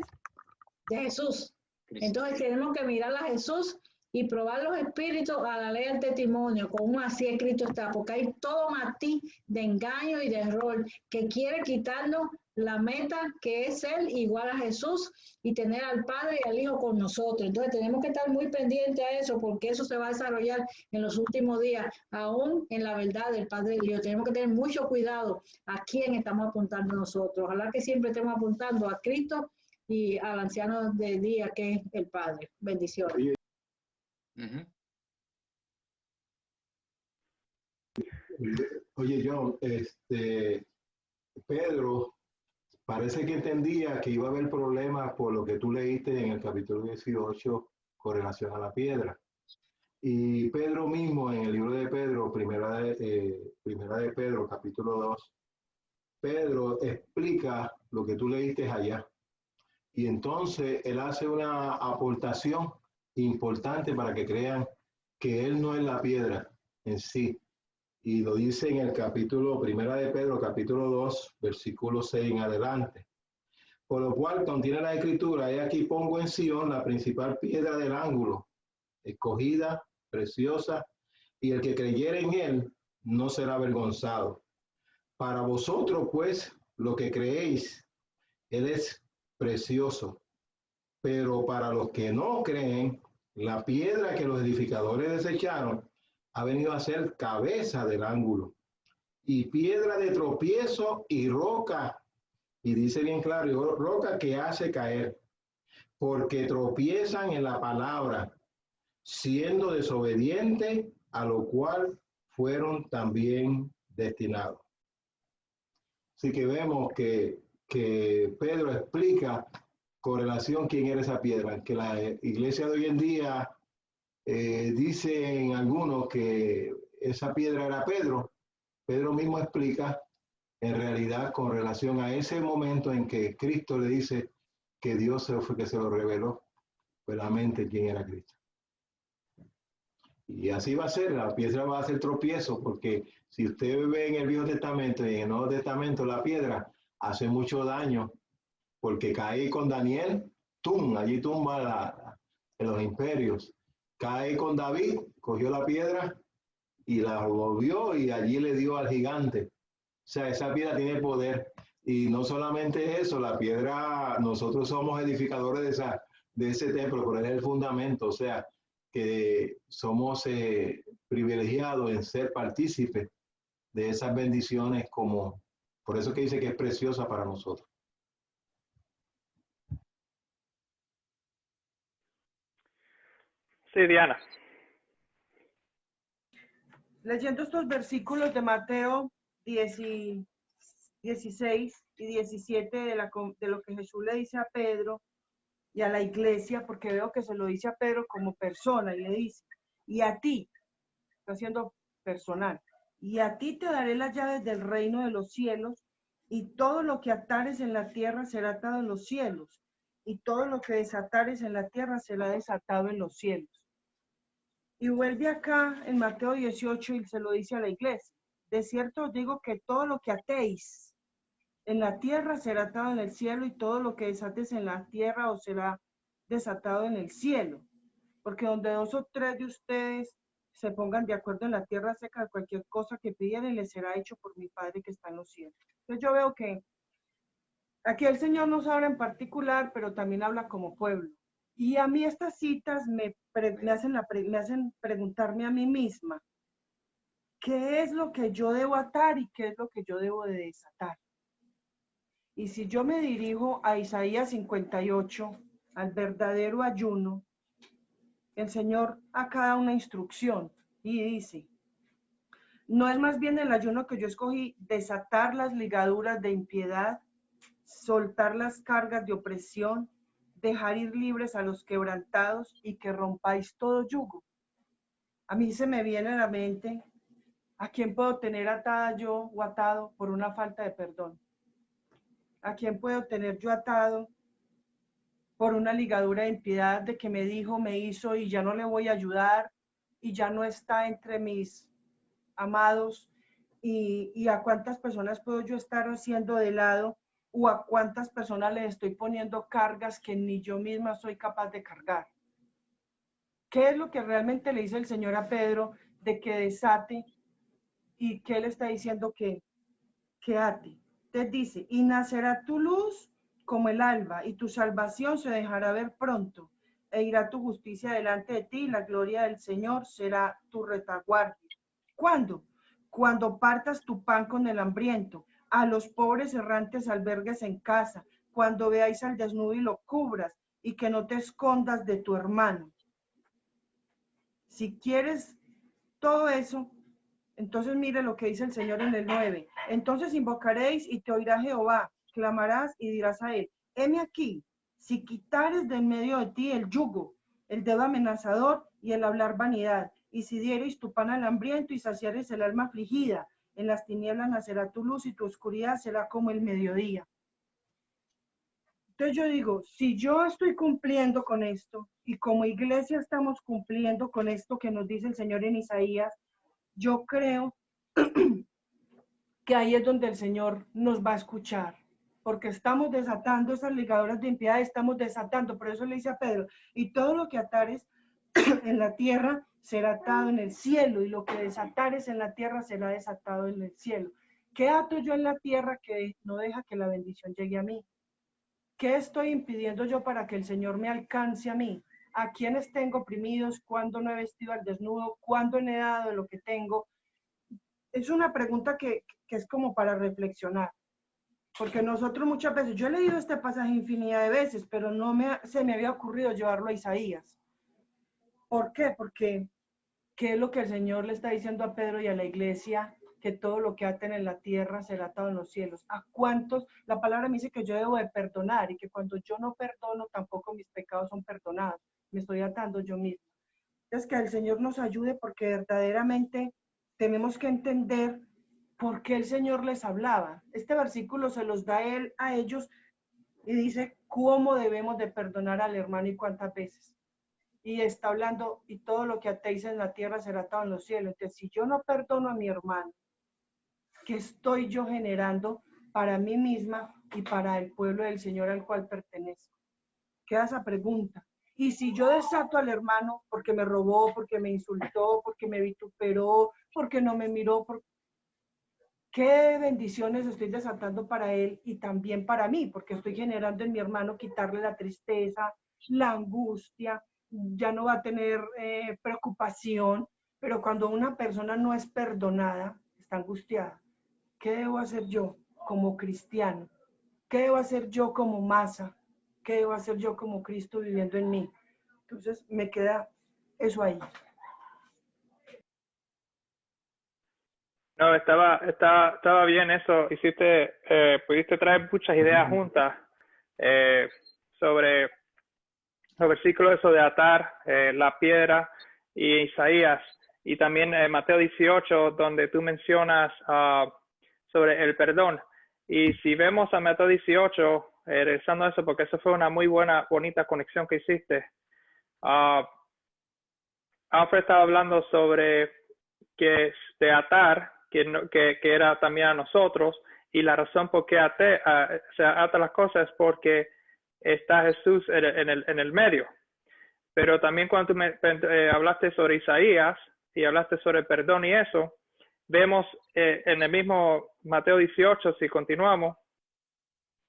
S5: De Jesús. Entonces tenemos que mirar a Jesús y probar los espíritus a la ley del testimonio, como así escrito está, porque hay todo matiz de engaño y de error que quiere quitarnos la meta que es ser igual a Jesús y tener al Padre y al Hijo con nosotros. Entonces tenemos que estar muy pendientes a eso, porque eso se va a desarrollar en los últimos días, aún en la verdad del Padre y del Hijo. Tenemos que tener mucho cuidado a quién estamos apuntando nosotros. Ojalá que siempre estemos apuntando a Cristo y al anciano del día, que es el Padre. Bendiciones.
S4: Oye, John, Pedro parece que entendía que iba a haber problemas por lo que tú leíste en el capítulo 18 con relación a la piedra. Y Pedro mismo, en el libro de Pedro, primera de Pedro, capítulo 2, Pedro explica lo que tú leíste allá. Y entonces él hace una aportación importante para que crean que él no es la piedra en sí. Y lo dice en el capítulo, primera de Pedro, capítulo 2, versículo 6 en adelante. Por lo cual contiene la escritura, he aquí pongo en Sion la principal piedra del ángulo, escogida, preciosa, y el que creyere en él no será avergonzado. Para vosotros, pues, lo que creéis, él es precioso. Pero para los que no creen, la piedra que los edificadores desecharon ha venido a ser cabeza del ángulo y piedra de tropiezo y roca, y dice bien claro, roca que hace caer, porque tropiezan en la palabra, siendo desobedientes, a lo cual fueron también destinados. Así que vemos que Pedro explica con relación a quién era esa piedra, que la iglesia de hoy en día dicen algunos que esa piedra era Pedro. Pedro mismo explica en realidad con relación a ese momento en que Cristo le dice que Dios fue que se lo reveló claramente quién era Cristo. Y así va a ser, la piedra va a ser tropiezo, porque si usted ve en el Viejo Testamento y en el Nuevo Testamento, la piedra hace mucho daño, porque cae con Daniel, allí tumba en los imperios. Cae con David, cogió la piedra y la volvió y allí le dio al gigante. O sea, esa piedra tiene poder. Y no solamente eso, la piedra, nosotros somos edificadores de ese templo, pero es el fundamento. O sea, que somos privilegiados en ser partícipes de esas bendiciones, como por eso que dice que es preciosa para nosotros.
S1: Sí, Diana.
S6: Leyendo estos versículos de Mateo 16 y 17 de lo que Jesús le dice a Pedro y a la iglesia, porque veo que se lo dice a Pedro como persona y le dice, y a ti, está siendo personal, y a ti te daré las llaves del reino de los cielos, y todo lo que atares en la tierra será atado en los cielos, y todo lo que desatares en la tierra será desatado en los cielos. Y vuelve acá en Mateo 18 y se lo dice a la iglesia. De cierto os digo que todo lo que atéis en la tierra será atado en el cielo, y todo lo que desates en la tierra os será desatado en el cielo. Porque donde 2 o 3 de ustedes se pongan de acuerdo en la tierra seca, de cualquier cosa que pidan, les será hecho por mi Padre que está en los cielos. Entonces yo veo que aquí el Señor nos habla en particular, pero también habla como pueblo. Y a mí estas citas me hacen preguntarme a mí misma, ¿qué es lo que yo debo atar y qué es lo que yo debo de desatar? Y si yo me dirijo a Isaías 58, al verdadero ayuno, el Señor acá da una instrucción y dice, no es más bien el ayuno que yo escogí, desatar las ligaduras de impiedad, soltar las cargas de opresión, dejar ir libres a los quebrantados y que rompáis todo yugo. A mí se me viene a la mente, ¿a quién puedo tener atada yo o atado por una falta de perdón? ¿A quién puedo tener yo atado por una ligadura de impiedad de que me dijo, me hizo y ya no le voy a ayudar y ya no está entre mis amados? Y a cuántas personas puedo yo estar haciendo de lado o a cuántas personas les estoy poniendo cargas que ni yo misma soy capaz de cargar. ¿Qué es lo que realmente le dice el Señor a Pedro de que desate y qué le está diciendo que ate? Entonces dice, y nacerá tu luz como el alba y tu salvación se dejará ver pronto e irá tu justicia delante de ti y la gloria del Señor será tu retaguardia. ¿Cuándo? Cuando partas tu pan con el hambriento, a los pobres errantes albergues en casa, cuando veáis al desnudo y lo cubras, y que no te escondas de tu hermano. Si quieres todo eso, entonces mire lo que dice el Señor en el 9. Entonces invocaréis y te oirá Jehová, clamarás y dirás a él, heme aquí, si quitares de en medio de ti el yugo, el dedo amenazador y el hablar vanidad, y si diereis tu pan al hambriento y saciares el alma afligida, en las tinieblas nacerá tu luz y tu oscuridad será como el mediodía. Entonces yo digo, si yo estoy cumpliendo con esto y como iglesia estamos cumpliendo con esto que nos dice el Señor en Isaías, yo creo que ahí es donde el Señor nos va a escuchar, porque estamos desatando esas ligaduras de impiedad, estamos desatando, por eso le dice a Pedro, y todo lo que atares en la tierra será atado en el cielo, y lo que desatares en la tierra será desatado en el cielo. ¿Qué ato yo en la tierra que no deja que la bendición llegue a mí? ¿Qué estoy impidiendo yo para que el Señor me alcance a mí? ¿A quiénes tengo oprimidos? ¿Cuándo no he vestido al desnudo? ¿Cuándo he dado de lo que tengo? Es una pregunta que es como para reflexionar, porque nosotros muchas veces, yo he leído este pasaje infinidad de veces, pero se me había ocurrido llevarlo a Isaías. ¿Por qué? Porque ¿qué es lo que el Señor le está diciendo a Pedro y a la iglesia? Que todo lo que aten en la tierra será atado en los cielos. ¿A cuántos? La palabra me dice que yo debo de perdonar y que cuando yo no perdono, tampoco mis pecados son perdonados. Me estoy atando yo mismo. Es que el Señor nos ayude porque verdaderamente tenemos que entender por qué el Señor les hablaba. Este versículo se los da él a ellos y dice cómo debemos de perdonar al hermano y cuántas veces. Y está hablando, y todo lo que atéis en la tierra será atado en los cielos. Entonces, si yo no perdono a mi hermano, ¿qué estoy yo generando para mí misma y para el pueblo del Señor al cual pertenezco? Queda esa pregunta. Y si yo desato al hermano porque me robó, porque me insultó, porque me vituperó, porque no me miró, ¿qué bendiciones estoy desatando para él y también para mí? Porque estoy generando en mi hermano quitarle la tristeza, la angustia, ya no va a tener preocupación, pero cuando una persona no es perdonada, está angustiada. ¿Qué debo hacer yo como cristiano? ¿Qué debo hacer yo como masa? ¿Qué debo hacer yo como Cristo viviendo en mí? Entonces me queda eso ahí.
S1: No, estaba bien eso. Pudiste traer muchas ideas juntas sobre los versículos eso de atar la piedra y Isaías y también Mateo 18 donde tú mencionas sobre el perdón. Y si vemos a Mateo 18, regresando a eso, porque eso fue una muy bonita conexión que hiciste. Alfred estaba hablando sobre que de atar, que era también a nosotros, y la razón por qué se ata las cosas es porque está Jesús en el medio. Pero también cuando tú hablaste sobre Isaías y hablaste sobre el perdón y eso, vemos en el mismo Mateo 18, si continuamos,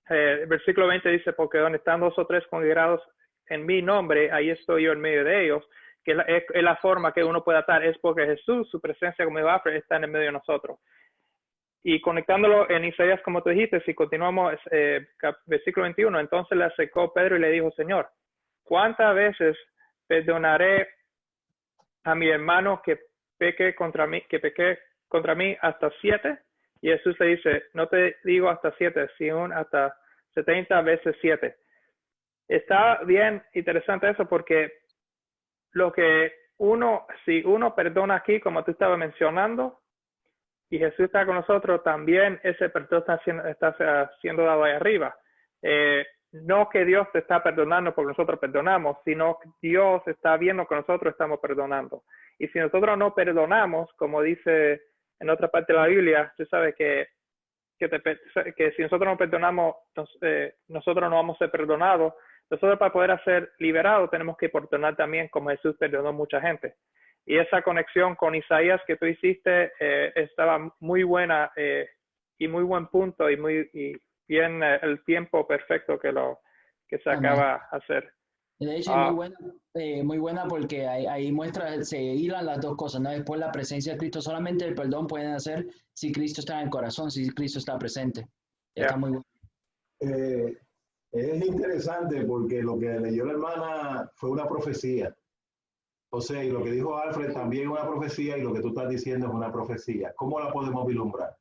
S1: el versículo 20 dice, porque donde están 2 o 3 congregados en mi nombre, ahí estoy yo en medio de ellos, que es la forma que uno puede atar, es porque Jesús, su presencia como Alfred, está en el medio de nosotros. Y conectándolo en Isaías, como tú dijiste, si continuamos, versículo 21, entonces le acercó Pedro y le dijo, Señor, ¿cuántas veces perdonaré a mi hermano que peque contra mí hasta 7? Y Jesús le dice, no te digo hasta 7, sino hasta 70 veces 7. Está bien interesante eso porque si uno perdona aquí, como tú estabas mencionando, y Jesús está con nosotros, también ese perdón está siendo dado ahí arriba. No que Dios te está perdonando porque nosotros perdonamos, sino que Dios está viendo que nosotros estamos perdonando. Y si nosotros no perdonamos, como dice en otra parte de la Biblia, tú sabes que si nosotros no perdonamos, nosotros no vamos a ser perdonados. Nosotros, para poder ser liberados, tenemos que perdonar también como Jesús perdonó a mucha gente. Y esa conexión con Isaías que tú hiciste estaba muy buena y muy buen punto y bien el tiempo perfecto que se acaba de hacer.
S2: De hecho, muy buena porque ahí muestra, se hilan las dos cosas, ¿no? Después la presencia de Cristo, solamente el perdón pueden hacer si Cristo está en el corazón, si Cristo está presente. Está muy bueno.
S4: Es interesante porque lo que leyó la hermana fue una profecía. O sea, y lo que dijo Alfred también es una profecía y lo que tú estás diciendo es una profecía. ¿Cómo la podemos vislumbrar?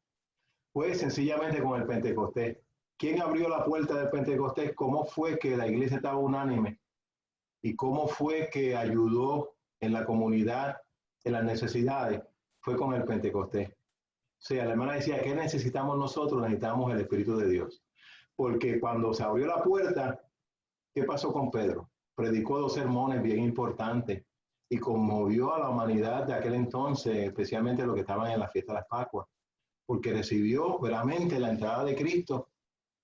S4: Pues sencillamente con el Pentecostés. ¿Quién abrió la puerta del Pentecostés? ¿Cómo fue que la iglesia estaba unánime? ¿Y cómo fue que ayudó en la comunidad, en las necesidades? Fue con el Pentecostés. O sea, la hermana decía, ¿qué necesitamos nosotros? Necesitamos el Espíritu de Dios. Porque cuando se abrió la puerta, ¿qué pasó con Pedro? Predicó 2 sermones bien importantes y conmovió a la humanidad de aquel entonces, especialmente los que estaban en la fiesta de las Pascuas, porque recibió veramente la entrada de Cristo,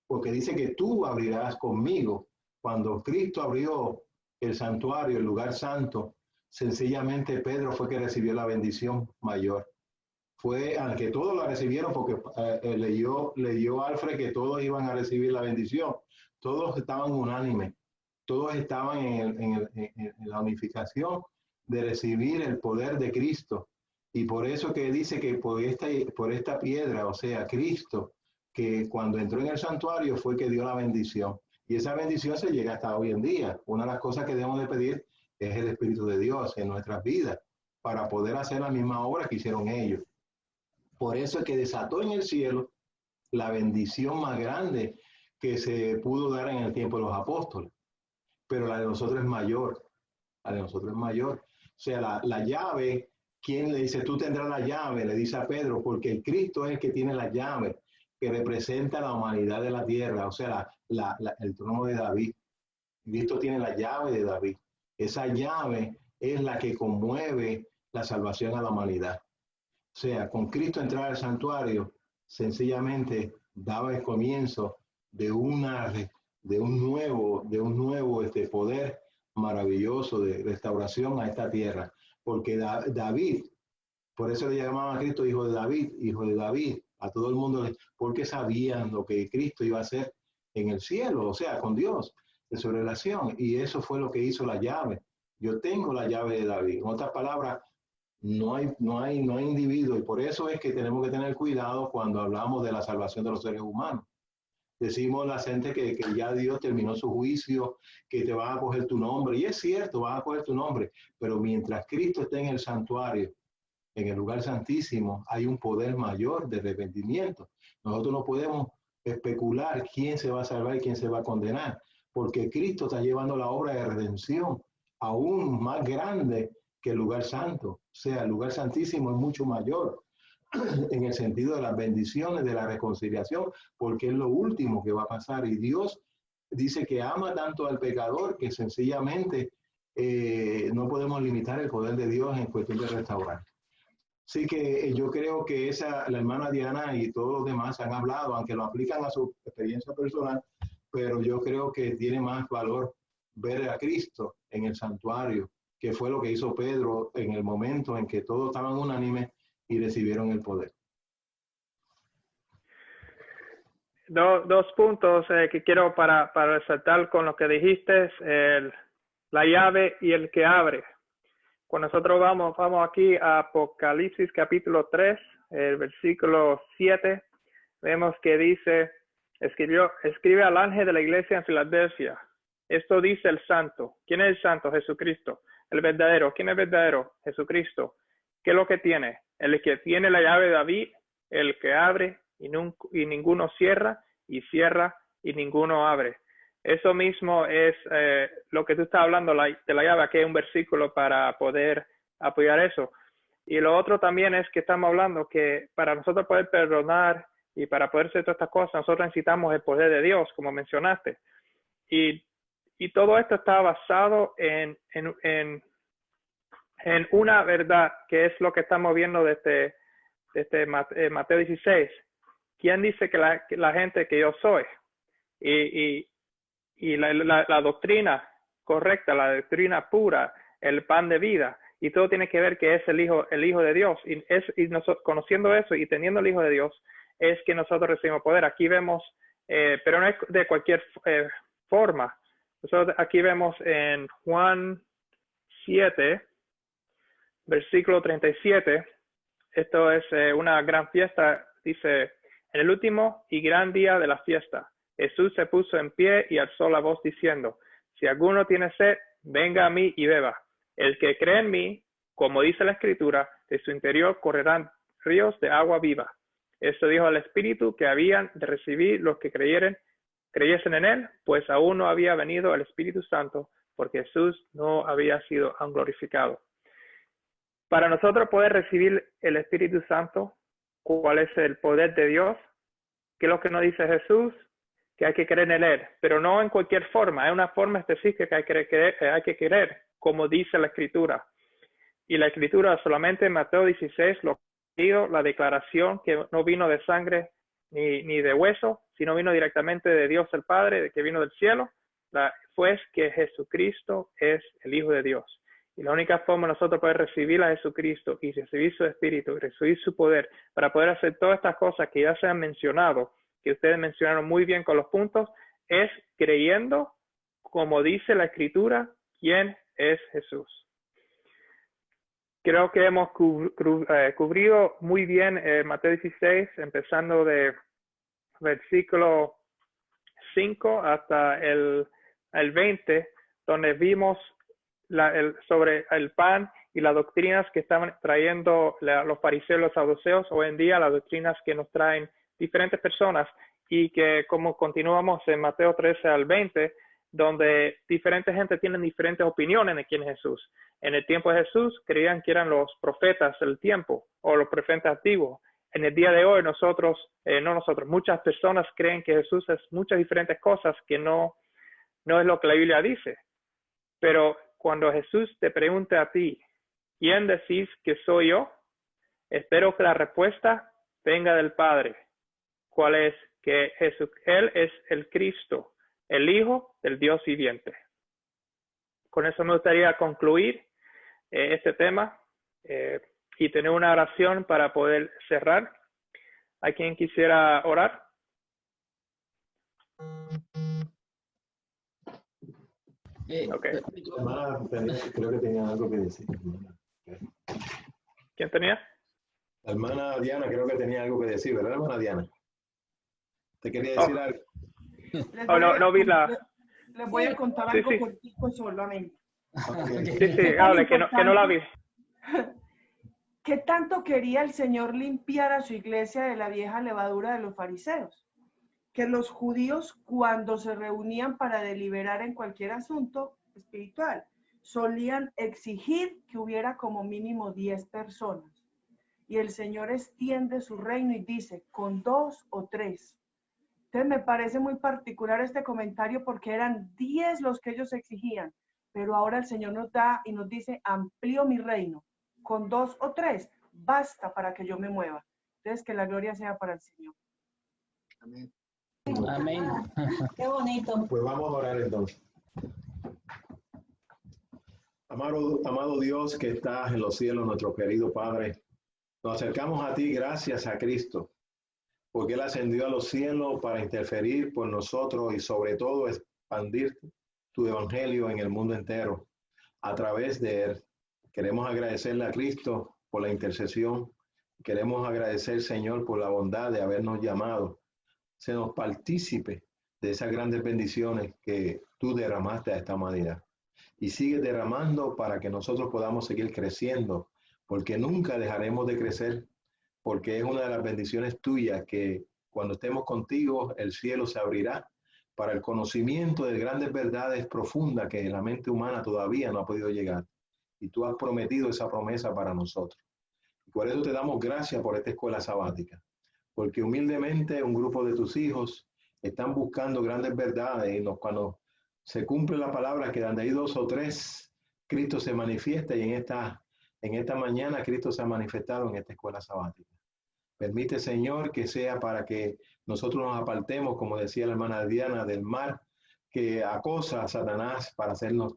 S4: porque dice que tú abrirás conmigo. Cuando Cristo abrió el santuario, el lugar santo, sencillamente Pedro fue que recibió la bendición mayor. Fue, aunque todos la recibieron, porque leyó Alfred que todos iban a recibir la bendición, todos estaban unánimes, todos estaban en la unificación de recibir el poder de Cristo. Y por eso que dice que por esta piedra, o sea, Cristo, que cuando entró en el santuario fue que dio la bendición. Y esa bendición se llega hasta hoy en día. Una de las cosas que debemos de pedir es el Espíritu de Dios en nuestras vidas para poder hacer la misma obra que hicieron ellos. Por eso es que desató en el cielo la bendición más grande que se pudo dar en el tiempo de los apóstoles. Pero la de nosotros es mayor. La de nosotros es mayor. O sea, la llave, ¿quién le dice? Tú tendrás la llave, le dice a Pedro, porque el Cristo es el que tiene la llave, que representa la humanidad de la tierra, o sea, el trono de David. Cristo tiene la llave de David. Esa llave es la que conmueve la salvación a la humanidad. O sea, con Cristo entrar al santuario, sencillamente daba el comienzo de un nuevo poder maravilloso de restauración a esta tierra. Porque David, por eso le llamaban a Cristo hijo de David, a todo el mundo, porque sabían lo que Cristo iba a hacer en el cielo, o sea, con Dios, de su relación. Y eso fue lo que hizo la llave. Yo tengo la llave de David. En otras palabras, no hay individuo, y por eso es que tenemos que tener cuidado cuando hablamos de la salvación de los seres humanos. Decimos la gente que ya Dios terminó su juicio, que te va a coger tu nombre, y es cierto, va a coger tu nombre, pero mientras Cristo esté en el santuario, en el lugar santísimo, hay un poder mayor de arrepentimiento. Nosotros no podemos especular quién se va a salvar y quién se va a condenar, porque Cristo está llevando la obra de redención aún más grande que el lugar santo. O sea, el lugar santísimo es mucho mayor en el sentido de las bendiciones, de la reconciliación, porque es lo último que va a pasar. Y Dios dice que ama tanto al pecador que sencillamente no podemos limitar el poder de Dios en cuestión de restaurar. Así que yo creo que la hermana Diana y todos los demás han hablado, aunque lo aplican a su experiencia personal, pero yo creo que tiene más valor ver a Cristo en el santuario, que fue lo que hizo Pedro en el momento en que todos estaban unánimes y recibieron el poder.
S1: Dos puntos que quiero para resaltar con lo que dijiste, la llave y el que abre. Cuando nosotros vamos aquí a Apocalipsis capítulo 3, el versículo 7, vemos que dice, escribe al ángel de la iglesia en Filadelfia. Esto dice el santo. ¿Quién es el santo? Jesucristo. El verdadero. ¿Quién es verdadero? Jesucristo. ¿Qué es lo que tiene? El que tiene la llave de David, el que abre y ninguno cierra, y cierra y ninguno abre. Eso mismo es lo que tú estás hablando de la llave. Aquí hay un versículo para poder apoyar eso. Y lo otro también es que estamos hablando que para nosotros poder perdonar y para poder hacer todas estas cosas, nosotros necesitamos el poder de Dios, como mencionaste. Y todo esto está basado en una verdad, que es lo que estamos viendo desde Mateo 16. ¿Quién dice que la gente que yo soy? Y la doctrina correcta, la doctrina pura, el pan de vida, y todo tiene que ver que es el Hijo de Dios. Y nosotros, conociendo eso y teniendo el Hijo de Dios, es que nosotros recibimos poder. Aquí vemos, pero no es de cualquier forma. Nosotros aquí vemos en Juan 7, versículo 37, esto es una gran fiesta, dice, en el último y gran día de la fiesta, Jesús se puso en pie y alzó la voz diciendo, si alguno tiene sed, venga a mí y beba. El que cree en mí, como dice la Escritura, de su interior correrán ríos de agua viva. Esto dijo al Espíritu que habían de recibir los que creyesen en él, pues aún no había venido el Espíritu Santo, porque Jesús no había sido aún glorificado. Para nosotros poder recibir el Espíritu Santo, ¿cuál es el poder de Dios? ¿Qué es lo que nos dice Jesús? Que hay que creer en él, pero no en cualquier forma, hay una forma específica que hay que creer, como dice la Escritura. Y la Escritura solamente en Mateo 16 lo que dijo, la declaración que no vino de sangre ni de hueso, sino vino directamente de Dios el Padre, de que vino del cielo, fue que Jesucristo es el Hijo de Dios. Y la única forma nosotros poder recibir a Jesucristo y recibir su Espíritu, y recibir su poder, para poder hacer todas estas cosas que ya se han mencionado, que ustedes mencionaron muy bien con los puntos, es creyendo, como dice la Escritura, quién es Jesús. Creo que hemos cubrido muy bien Mateo 16, empezando de versículo 5 hasta el 20, donde vimos sobre el pan y las doctrinas que estaban trayendo los fariseos y los saduceos, hoy en día las doctrinas que nos traen diferentes personas, y que como continuamos en Mateo 13 al 20, donde diferente gente tiene diferentes opiniones de quién es Jesús. En el tiempo de Jesús creían que eran los profetas del tiempo o los profetas antiguos. En el día de hoy muchas personas creen que Jesús es muchas diferentes cosas que no es lo que la Biblia dice. Pero cuando Jesús te pregunte a ti, ¿quién decís que soy yo? Espero que la respuesta venga del Padre. ¿Cuál es? Que Él es el Cristo, el Hijo del Dios viviente. Con eso me gustaría concluir este tema y tener una oración para poder cerrar. ¿Hay quien quisiera orar? Okay.
S4: Creo que tenía algo que decir.
S1: ¿Quién tenía?
S4: La hermana Diana creo que tenía algo que decir, ¿verdad, hermana Diana? ¿Te quería decir algo?
S1: No vi la...
S6: Les voy a contar algo cortico solamente.
S4: Okay.
S1: Sí, hable, que no la vi.
S6: ¿Qué tanto quería el Señor limpiar a su iglesia de la vieja levadura de los fariseos? Que los judíos, cuando se reunían para deliberar en cualquier asunto espiritual, solían exigir que hubiera como mínimo 10 personas. Y el Señor extiende su reino y dice, con 2 o 3. Entonces me parece muy particular este comentario porque eran 10 los que ellos exigían, pero ahora el Señor nos da y nos dice, amplío mi reino, con 2 o 3, basta para que yo me mueva. Entonces que la gloria sea para el Señor.
S4: Amén.
S2: Amén.
S5: Qué bonito.
S4: Pues vamos a orar entonces. Amado Dios que estás en los cielos, nuestro querido Padre, nos acercamos a ti gracias a Cristo, porque Él ascendió a los cielos para interferir por nosotros y sobre todo expandir tu evangelio en el mundo entero a través de Él. Queremos agradecerle a Cristo por la intercesión. Queremos agradecer, Señor, por la bondad de habernos llamado. Se nos partícipe de esas grandes bendiciones que tú derramaste a esta manera. Y sigue derramando para que nosotros podamos seguir creciendo, porque nunca dejaremos de crecer, porque es una de las bendiciones tuyas que cuando estemos contigo el cielo se abrirá para el conocimiento de grandes verdades profundas que la mente humana todavía no ha podido llegar. Y tú has prometido esa promesa para nosotros. Y por eso te damos gracias por esta escuela sabática, porque humildemente un grupo de tus hijos están buscando grandes verdades y cuando se cumple la palabra que donde hay 2 o 3, Cristo se manifiesta, y en esta mañana Cristo se ha manifestado en esta escuela sabática. Permite, Señor, que sea para que nosotros nos apartemos, como decía la hermana Diana, del mar que acosa a Satanás para hacernos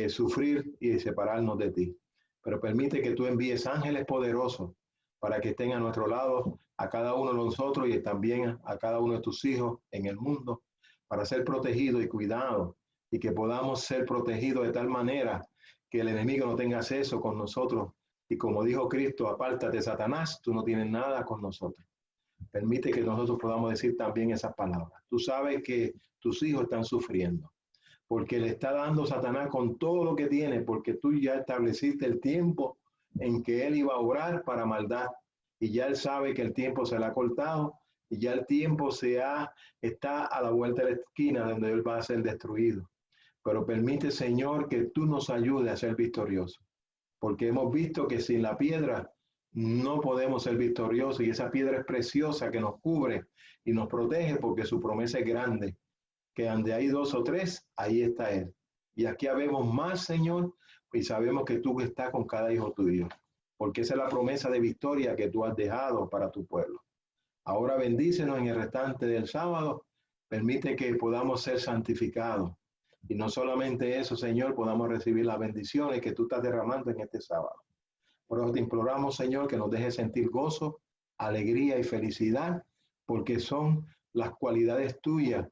S4: sufrir y separarnos de ti. Pero permite que tú envíes ángeles poderosos para que estén a nuestro lado, a cada uno de nosotros y también a cada uno de tus hijos en el mundo, para ser protegidos y cuidados, y que podamos ser protegidos de tal manera que el enemigo no tenga acceso con nosotros. Y como dijo Cristo, apártate, Satanás, tú no tienes nada con nosotros. Permite que nosotros podamos decir también esas palabras. Tú sabes que tus hijos están sufriendo, porque le está dando Satanás con todo lo que tiene, porque tú ya estableciste el tiempo en que él iba a obrar para maldad, y ya él sabe que el tiempo se le ha cortado, y ya el tiempo está a la vuelta de la esquina donde él va a ser destruido. Pero permite, Señor, que tú nos ayudes a ser victoriosos, porque hemos visto que sin la piedra no podemos ser victoriosos, y esa piedra es preciosa que nos cubre y nos protege, porque su promesa es grande, que donde hay 2 o 3, ahí está Él. Y aquí habemos más, Señor, y sabemos que tú estás con cada hijo tuyo, porque esa es la promesa de victoria que tú has dejado para tu pueblo. Ahora bendícenos en el restante del sábado, permite que podamos ser santificados. Y no solamente eso, Señor, podamos recibir las bendiciones que tú estás derramando en este sábado. Por eso te imploramos, Señor, que nos dejes sentir gozo, alegría y felicidad, porque son las cualidades tuyas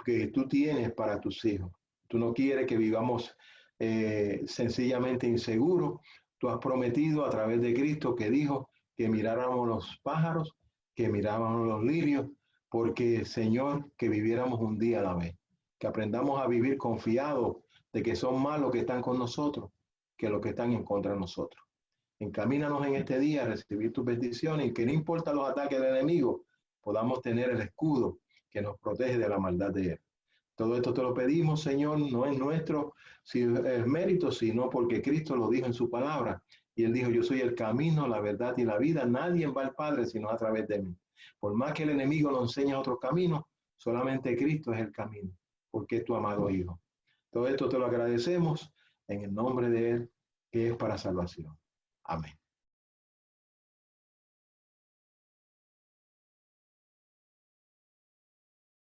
S4: que tú tienes para tus hijos. Tú no quieres que vivamos sencillamente inseguros. Tú has prometido a través de Cristo, que dijo que miráramos los pájaros, que miráramos los lirios, porque, Señor, que viviéramos un día a la vez, que aprendamos a vivir confiados de que son más los que están con nosotros que los que están en contra de nosotros. Encamínanos en este día a recibir tus bendiciones, y que no importa los ataques del enemigo, podamos tener el escudo que nos protege de la maldad de él. Todo esto te lo pedimos, Señor, no es nuestro mérito, sino porque Cristo lo dijo en su palabra. Y él dijo: yo soy el camino, la verdad y la vida. Nadie va al Padre sino a través de mí. Por más que el enemigo nos enseñe otros caminos, solamente Cristo es el camino, porque es tu amado Hijo. Todo esto te lo agradecemos en el nombre de Él, que es para salvación. Amén.